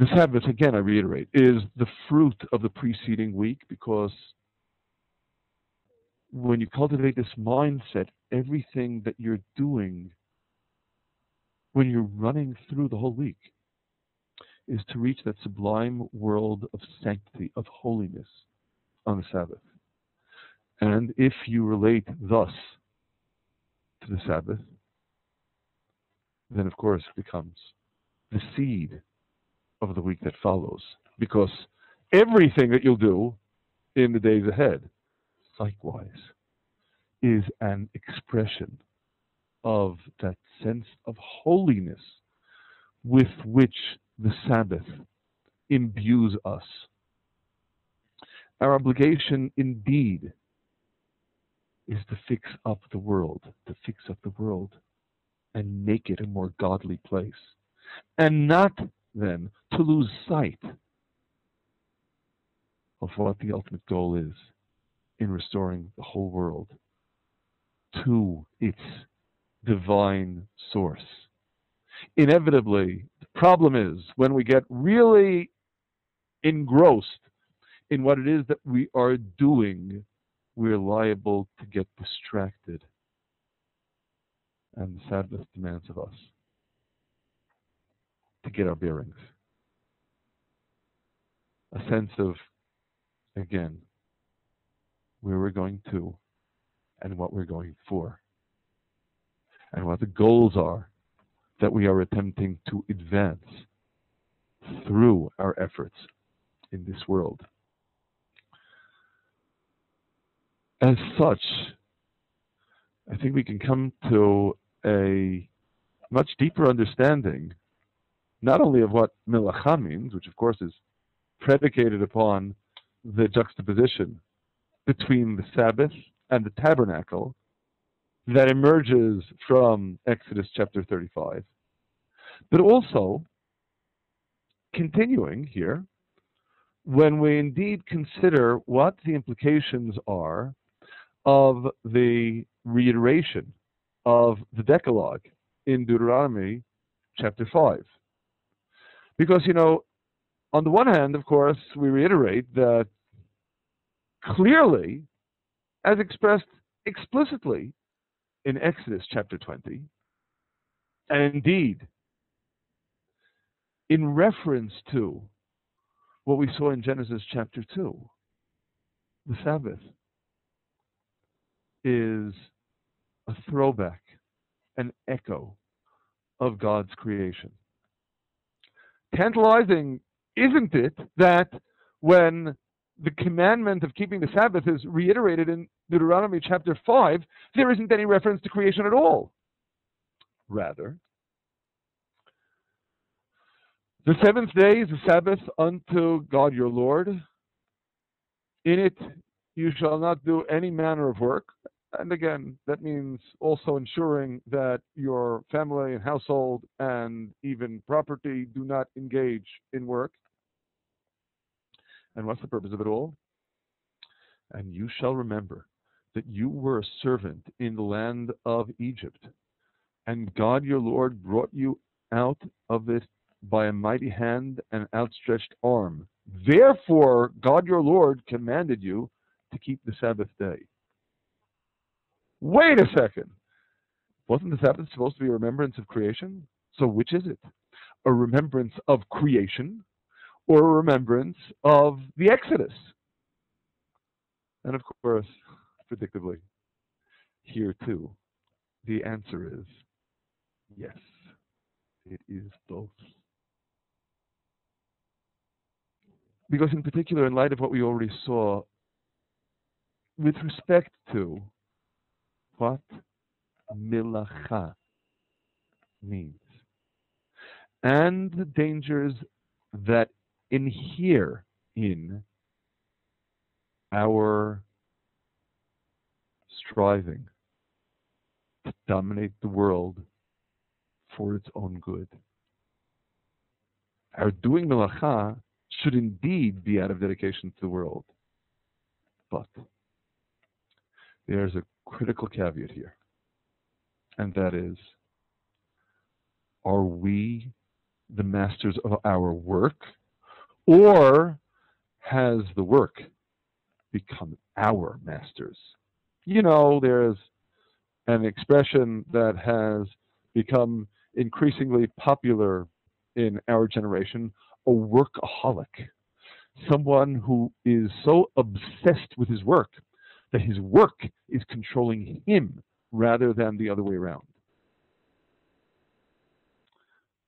The Sabbath, again, I reiterate, is the fruit of the preceding week, because when you cultivate this mindset, everything that you're doing when you're running through the whole week is to reach that sublime world of sanctity, of holiness on the Sabbath. And if you relate thus to the Sabbath, then of course it becomes the seed of the week that follows, because everything that you'll do in the days ahead, likewise, is an expression of that sense of holiness with which the Sabbath imbues us. Our obligation indeed is to fix up the world, and make it a more godly place, and not then to lose sight of what the ultimate goal is in restoring the whole world to its divine source. Inevitably, the problem is when we get really engrossed in what it is that we are doing, we're liable to get distracted. And the Sabbath demands of us to get our bearings. A sense of, again, where we're going to and what we're going for, and what the goals are that we are attempting to advance through our efforts in this world. As such, I think we can come to a much deeper understanding, not only of what Malaka means, which of course is predicated upon the juxtaposition between the Sabbath and the tabernacle that emerges from Exodus chapter 35, but also continuing here, when we indeed consider what the implications are of the reiteration of the Decalogue in Deuteronomy chapter 5. Because, on the one hand, of course, we reiterate that clearly, as expressed explicitly in Exodus chapter 20, and indeed in reference to what we saw in Genesis chapter 2, the Sabbath is a throwback, an echo of God's creation. Tantalizing, isn't it, that when the commandment of keeping the Sabbath is reiterated in Deuteronomy chapter 5, there isn't any reference to creation at all. Rather, the seventh day is a Sabbath unto God your Lord. In it you shall not do any manner of work. And again, that means also ensuring that your family and household and even property do not engage in work. And what's the purpose of it all? And you shall remember that you were a servant in the land of Egypt, and God your Lord brought you out of it by a mighty hand and outstretched arm. Therefore, God your Lord commanded you to keep the Sabbath day. Wait a second. Wasn't the Sabbath supposed to be a remembrance of creation? So which is it? A remembrance of creation or a remembrance of the Exodus? And of course, predictably, here too, the answer is yes, it is both. Because in particular, in light of what we already saw, with respect to what Malaka means, and the dangers that inhere in our striving to dominate the world for its own good. Our doing Malaka should indeed be out of dedication to the world. But there's a critical caveat here, and that is, are we the masters of our work, or has the work become our masters? You know, there's an expression that has become increasingly popular in our generation, a workaholic. Someone who is so obsessed with his work that his work is controlling him rather than the other way around.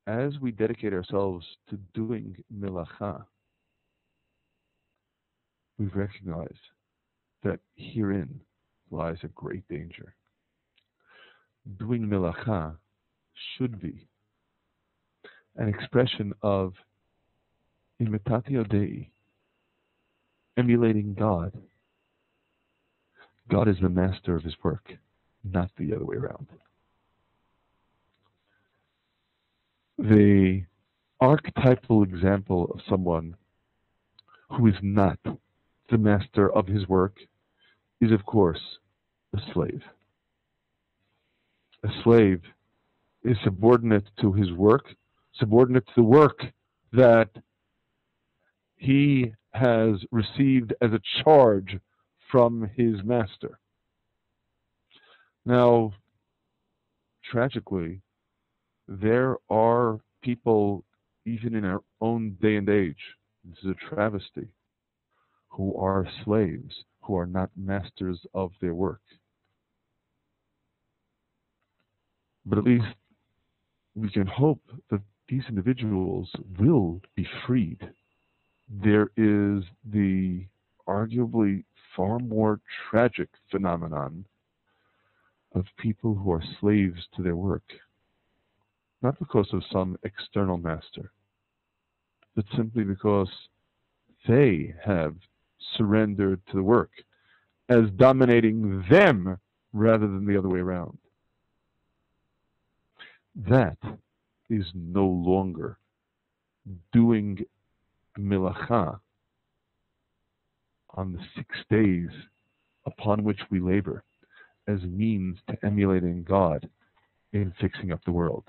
As we dedicate ourselves to doing Malaka, we recognize that herein lies a great danger. Doing Malaka should be an expression of imitatio Dei, emulating God. God is the master of his work, not the other way around. The archetypal example of someone who is not the master of his work is, of course, a slave. A slave is subordinate to his work, subordinate to the work that he has received as a charge from his master. Now, tragically, there are people, even in our own day and age, this is a travesty, who are slaves, who are not masters of their work. But at least we can hope that these individuals will be freed. There is the arguably far more tragic phenomenon of people who are slaves to their work, not because of some external master, but simply because they have surrendered to the work as dominating them rather than the other way around. That is no longer doing Malaka on the 6 days upon which we labor as means to emulating God in fixing up the world.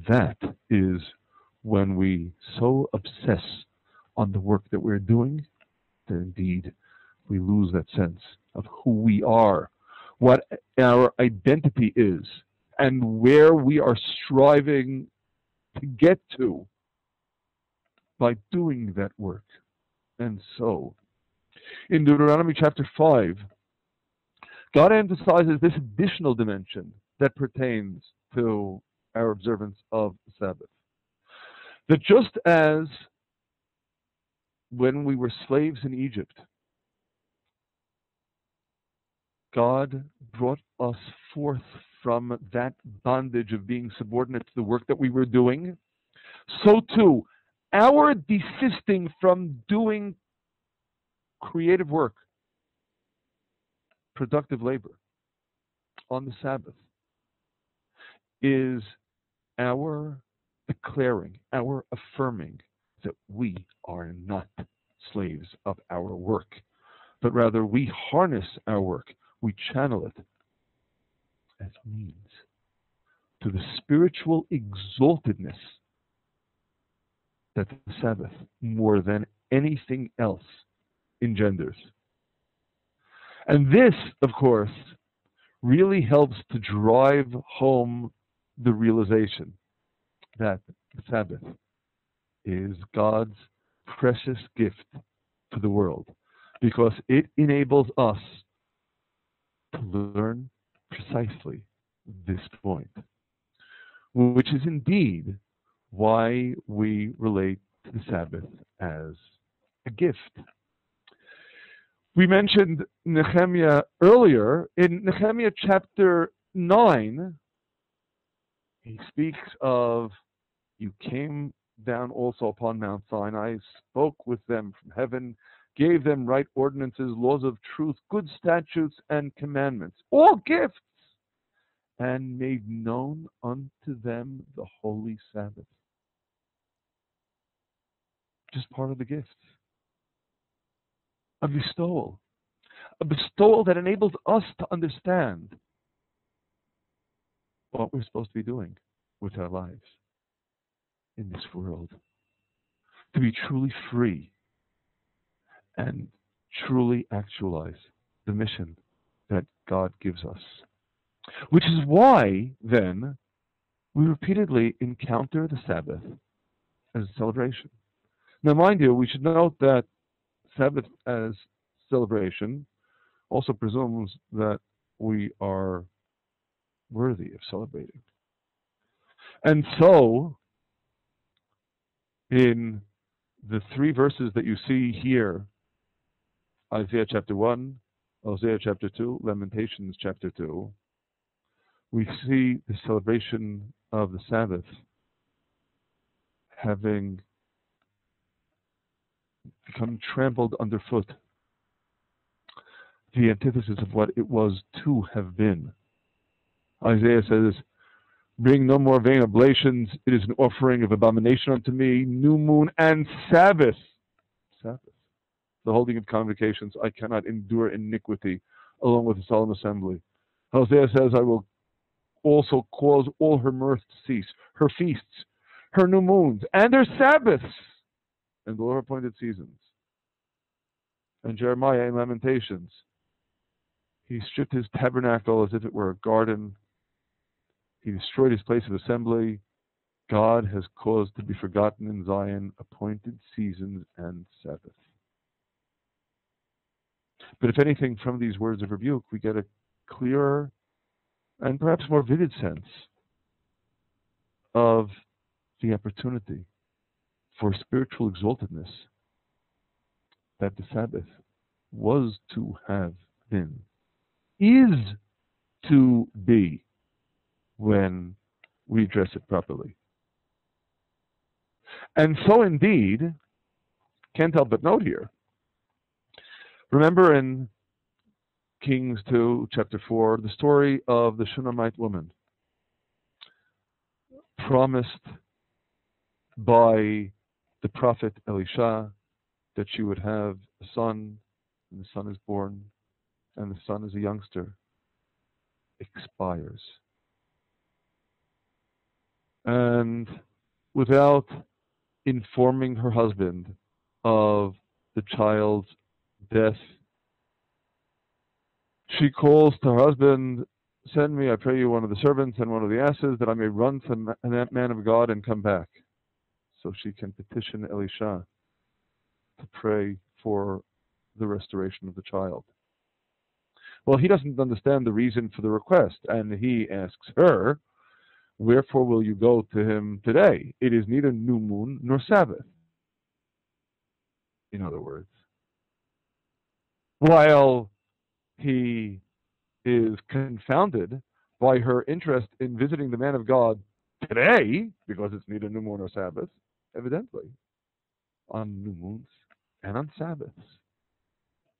That is when we so obsess on the work that we're doing that indeed we lose that sense of who we are, what our identity is, and where we are striving to get to by doing that work. And so, in Deuteronomy chapter 5, God emphasizes this additional dimension that pertains to our observance of the Sabbath. That just as when we were slaves in Egypt, God brought us forth from that bondage of being subordinate to the work that we were doing, so too, our desisting from doing creative work, productive labor, on the Sabbath, is our declaring, our affirming that we are not slaves of our work, but rather we harness our work, we channel it as means to the spiritual exaltedness that the Sabbath, more than anything else, engenders. And this, of course, really helps to drive home the realization that the Sabbath is God's precious gift to the world, because it enables us to learn precisely this point, which is indeed why we relate to the Sabbath as a gift. We mentioned Nehemiah earlier. In Nehemiah chapter 9, he speaks of, you came down also upon Mount Sinai, spoke with them from heaven, gave them right ordinances, laws of truth, good statutes and commandments, all gifts, and made known unto them the holy Sabbath. Just part of the gifts. A bestowal that enables us to understand what we're supposed to be doing with our lives. in this world, to be truly free and truly actualize the mission that God gives us. Which is why, then, we repeatedly encounter the Sabbath as a celebration. Now, mind you, we should note that Sabbath as celebration also presumes that we are worthy of celebrating. And so, in the three verses that you see here, Isaiah chapter 1, Hosea chapter 2, Lamentations chapter 2, we see the celebration of the Sabbath having become trampled underfoot, the antithesis of what it was to have been. Isaiah says, "Bring no more vain oblations, it is an offering of abomination unto me, new moon and Sabbath." Sabbath. The holding of convocations, I cannot endure iniquity, along with the solemn assembly. Hosea says, I will also cause all her mirth to cease, her feasts, her new moons, and her Sabbaths, and all her appointed seasons. And Jeremiah in Lamentations, he stripped his tabernacle as if it were a garden. He destroyed his place of assembly. God has caused to be forgotten in Zion appointed seasons and Sabbath. But if anything, from these words of rebuke, we get a clearer and perhaps more vivid sense of the opportunity for spiritual exaltedness that the Sabbath was to have been, is to be, when we address it properly. And so indeed, can't help but note here, remember in Kings 2, chapter 4, the story of the Shunammite woman, promised by the prophet Elisha that she would have a son, and the son is born, and the son is a youngster, expires. And without informing her husband of the child's death, she calls to her husband, "Send me, I pray you, one of the servants and one of the asses, that I may run to that man of God and come back," so she can petition Elisha to pray for the restoration of the child. Well, he doesn't understand the reason for the request, and he asks her, "Wherefore will you go to him today? It is neither new moon nor Sabbath." In other words, while he is confounded by her interest in visiting the man of God today, because it's neither new moon nor Sabbath, evidently, on new moons and on Sabbaths,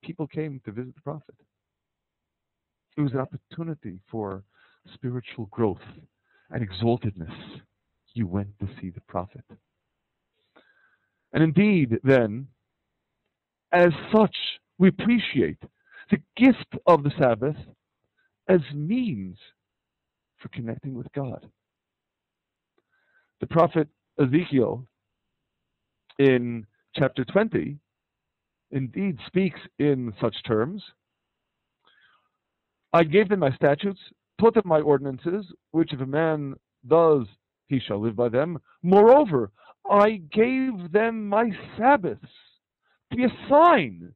people came to visit the prophet. It was an opportunity for spiritual growth and exaltedness. You went to see the prophet. And indeed, then, as such, we appreciate the gift of the Sabbath as means for connecting with God. The prophet Ezekiel, in chapter 20, indeed speaks in such terms. "I gave them my statutes, put them my ordinances, which if a man does, he shall live by them. Moreover, I gave them my Sabbaths to be a sign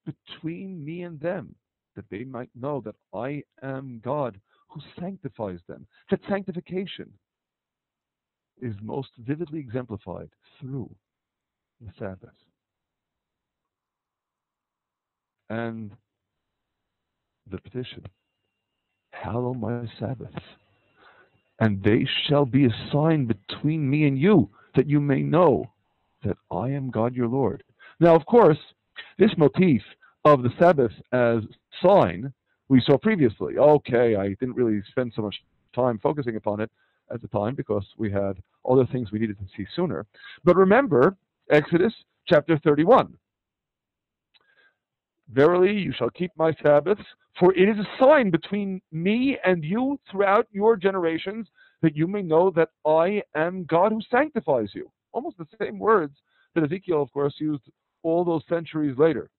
between me and them, that they might know that I am God who sanctifies them." That sanctification is most vividly exemplified through the Sabbath. And the petition, "Hallow my Sabbaths, and they shall be a sign between me and you, that you may know that I am God your Lord." Now, of course, this motif of the Sabbath as sign we saw previously. Okay, I didn't really spend so much time focusing upon it at the time because we had other things we needed to see sooner. But remember Exodus chapter 31. "Verily you shall keep my Sabbaths, for it is a sign between me and you throughout your generations, that you may know that I am God who sanctifies you. Almost the same words that Ezekiel, of course, used all those centuries later.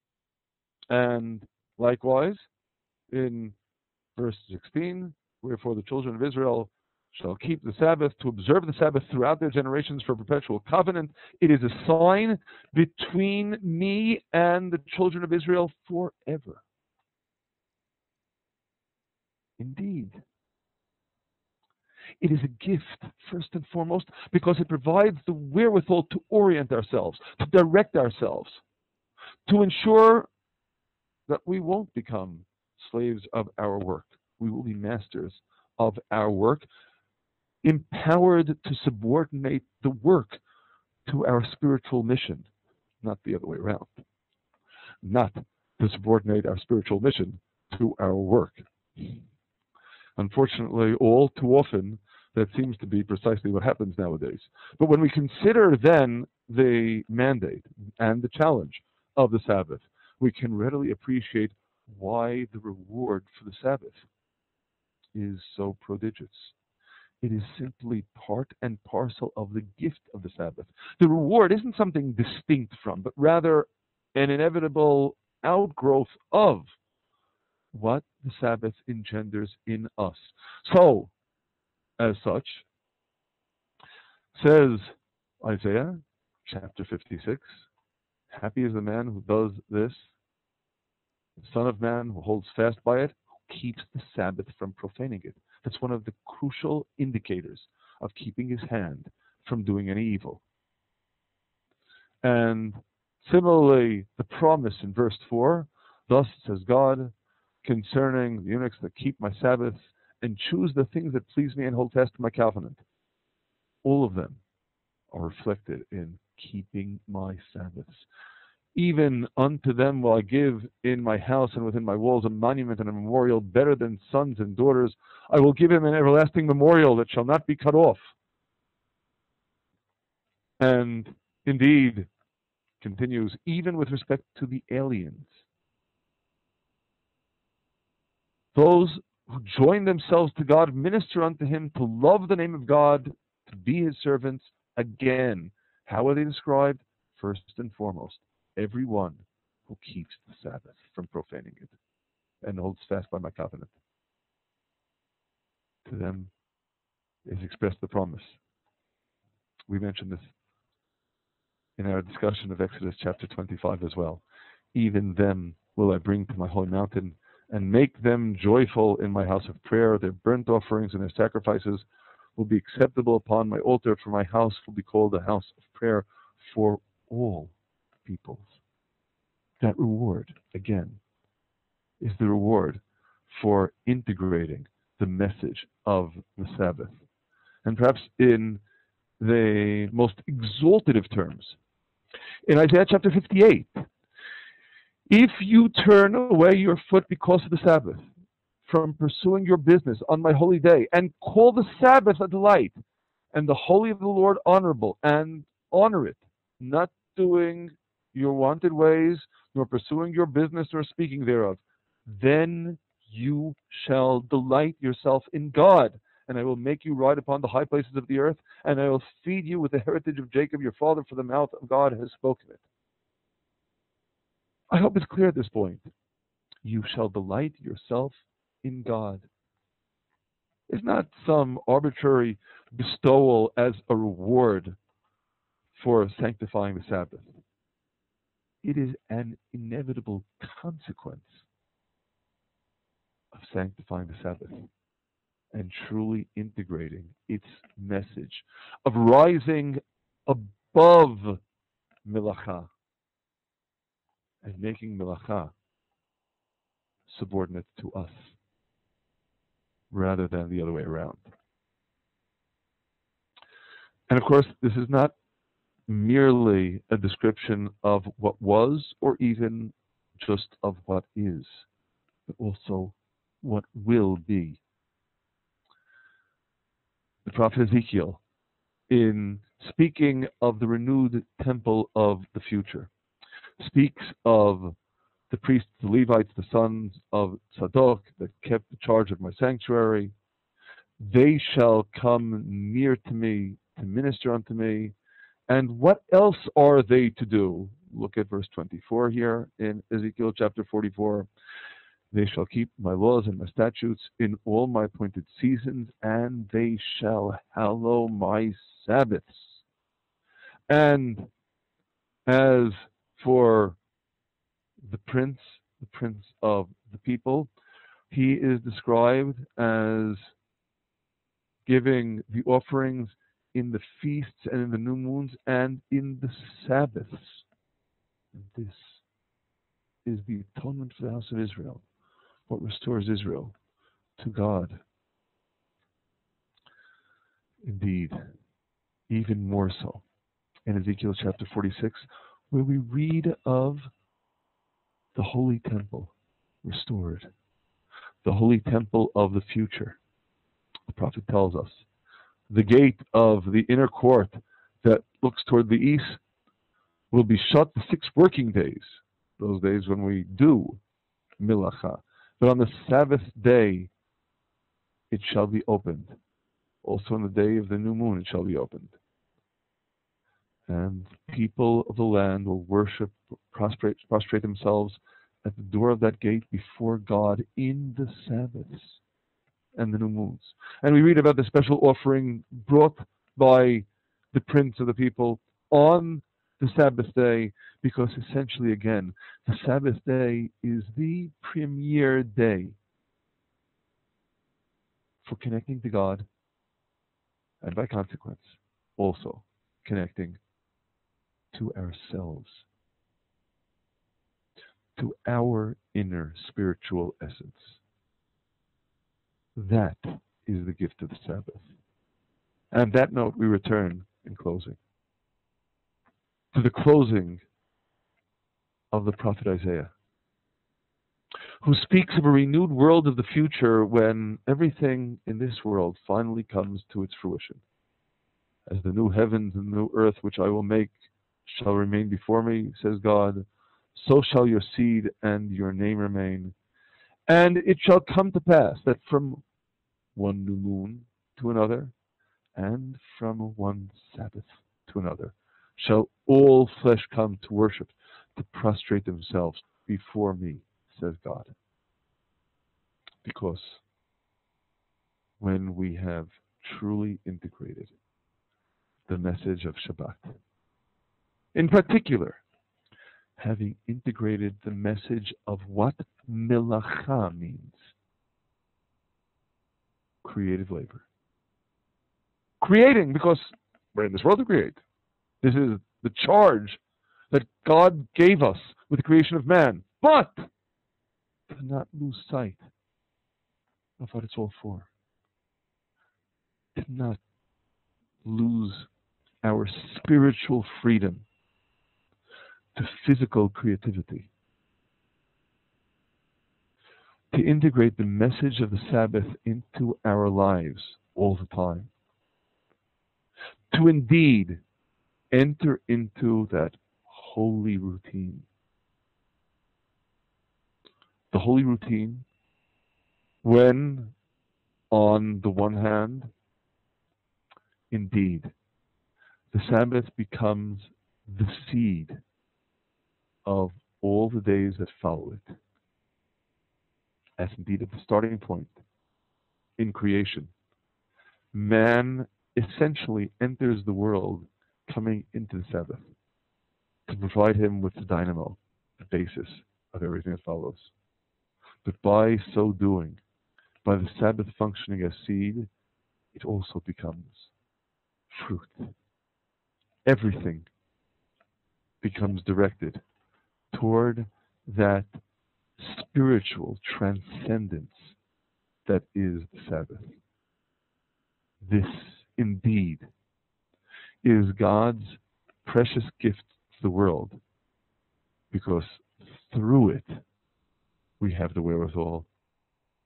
And likewise, in verse 16, wherefore the children of Israel shall keep the Sabbath, to observe the Sabbath throughout their generations for perpetual covenant. It is a sign between me and the children of Israel forever. Indeed. It is a gift, first and foremost, because it provides the wherewithal to orient ourselves, to direct ourselves, to ensure that we won't become slaves of our work. We will be masters of our work, empowered to subordinate the work to our spiritual mission, not the other way around. Not to subordinate our spiritual mission to our work. Unfortunately, all too often, that seems to be precisely what happens nowadays. But when we consider then the mandate and the challenge of the Sabbath, we can readily appreciate why the reward for the Sabbath is so prodigious. It is simply part and parcel of the gift of the Sabbath. The reward isn't something distinct from, but rather an inevitable outgrowth of what the Sabbath engenders in us. So, as such, says Isaiah chapter 56, happy is the man who does this, the Son of Man who holds fast by it, who keeps the Sabbath from profaning it. That's one of the crucial indicators of keeping his hand from doing any evil. And similarly, the promise in verse 4, thus says God, concerning the eunuchs that keep my Sabbaths and choose the things that please me and hold fast to my covenant. All of them are reflected in keeping my Sabbaths. Even unto them will I give in my house and within my walls a monument and a memorial better than sons and daughters. I will give him an everlasting memorial that shall not be cut off. And indeed, continues, even with respect to the aliens, those who join themselves to God, minister unto him, to love the name of God, to be his servants. Again, how are they described? First and foremost, everyone who keeps the Sabbath from profaning it and holds fast by my covenant. To them is expressed the promise. We mentioned this in our discussion of Exodus chapter 25 as well. Even them will I bring to my holy mountain and make them joyful in my house of prayer. Their burnt offerings and their sacrifices will be acceptable upon my altar, for my house will be called a house of prayer for all peoples. That reward, again, is the reward for integrating the message of the Sabbath. And perhaps in the most exaltative terms, in Isaiah chapter 58, if you turn away your foot because of the Sabbath, from pursuing your business on my holy day, and call the Sabbath a delight, and the holy of the Lord honorable, and honor it, not doing your wanted ways, nor pursuing your business, nor speaking thereof, then you shall delight yourself in God, and I will make you ride upon the high places of the earth, and I will feed you with the heritage of Jacob your father, for the mouth of God has spoken it. I hope it's clear at this point. You shall delight yourself in God. It's not some arbitrary bestowal as a reward for sanctifying the Sabbath. It is an inevitable consequence of sanctifying the Sabbath and truly integrating its message of rising above Malaka and making Malaka subordinate to us rather than the other way around. And of course, this is not merely a description of what was or even just of what is, but also what will be. The prophet Ezekiel, in speaking of the renewed temple of the future, speaks of the priests, the Levites, the sons of Zadok that kept the charge of my sanctuary, They shall come near to me to minister unto me. And what else are they to do? Look at verse 24 here in Ezekiel chapter 44. They shall keep my laws and my statutes in all my appointed seasons, and they shall hallow my Sabbaths. And as for the prince of the people, he is described as giving the offerings in the feasts and in the new moons and in the Sabbaths. And this is the atonement for the house of Israel, what restores Israel to God. Indeed, even more so in Ezekiel chapter 46, where we read of the holy temple restored, the holy temple of the future. The prophet tells us the gate of the inner court that looks toward the east will be shut the 6 working days, those days when we do Malaka. But on the Sabbath day, it shall be opened. Also on the day of the new moon, it shall be opened. And people of the land will worship, prostrate themselves at the door of that gate before God in the Sabbaths and the new moons. And we read about the special offering brought by the prince of the people on the Sabbath day, because essentially, again, the Sabbath day is the premier day for connecting to God, and by consequence, also connecting to ourselves, to our inner spiritual essence. That is the gift of the Sabbath. And that note, we return in closing to the closing of the prophet Isaiah, who speaks of a renewed world of the future when everything in this world finally comes to its fruition. As the new heavens and the new earth which I will make shall remain before me, says God, so shall your seed and your name remain. And it shall come to pass that from one new moon to another, and from one Sabbath to another, shall all flesh come to worship, to prostrate themselves before me, says God. Because when we have truly integrated the message of Shabbat, in particular, having integrated the message of what Malaka means, creative labor. Creating, because we're in this world to create. This is the charge that God gave us with the creation of man. But to not lose sight of what it's all for. To not lose our spiritual freedom to physical creativity. To integrate the message of the Sabbath into our lives all the time. To indeed enter into that holy routine. The holy routine when, on the one hand, indeed, the Sabbath becomes the seed of all the days that follow it. As indeed at the starting point in creation, man essentially enters the world coming into the Sabbath to provide him with the dynamo, the basis of everything that follows. But by so doing, by the Sabbath functioning as seed, it also becomes fruit. Everything becomes directed toward that spiritual transcendence that is the Sabbath. This, indeed, is God's precious gift to the world, because through it we have the wherewithal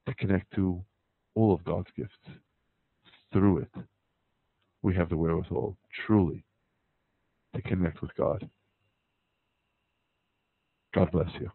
to connect to all of God's gifts. Through it we have the wherewithal truly to connect with God. God bless you.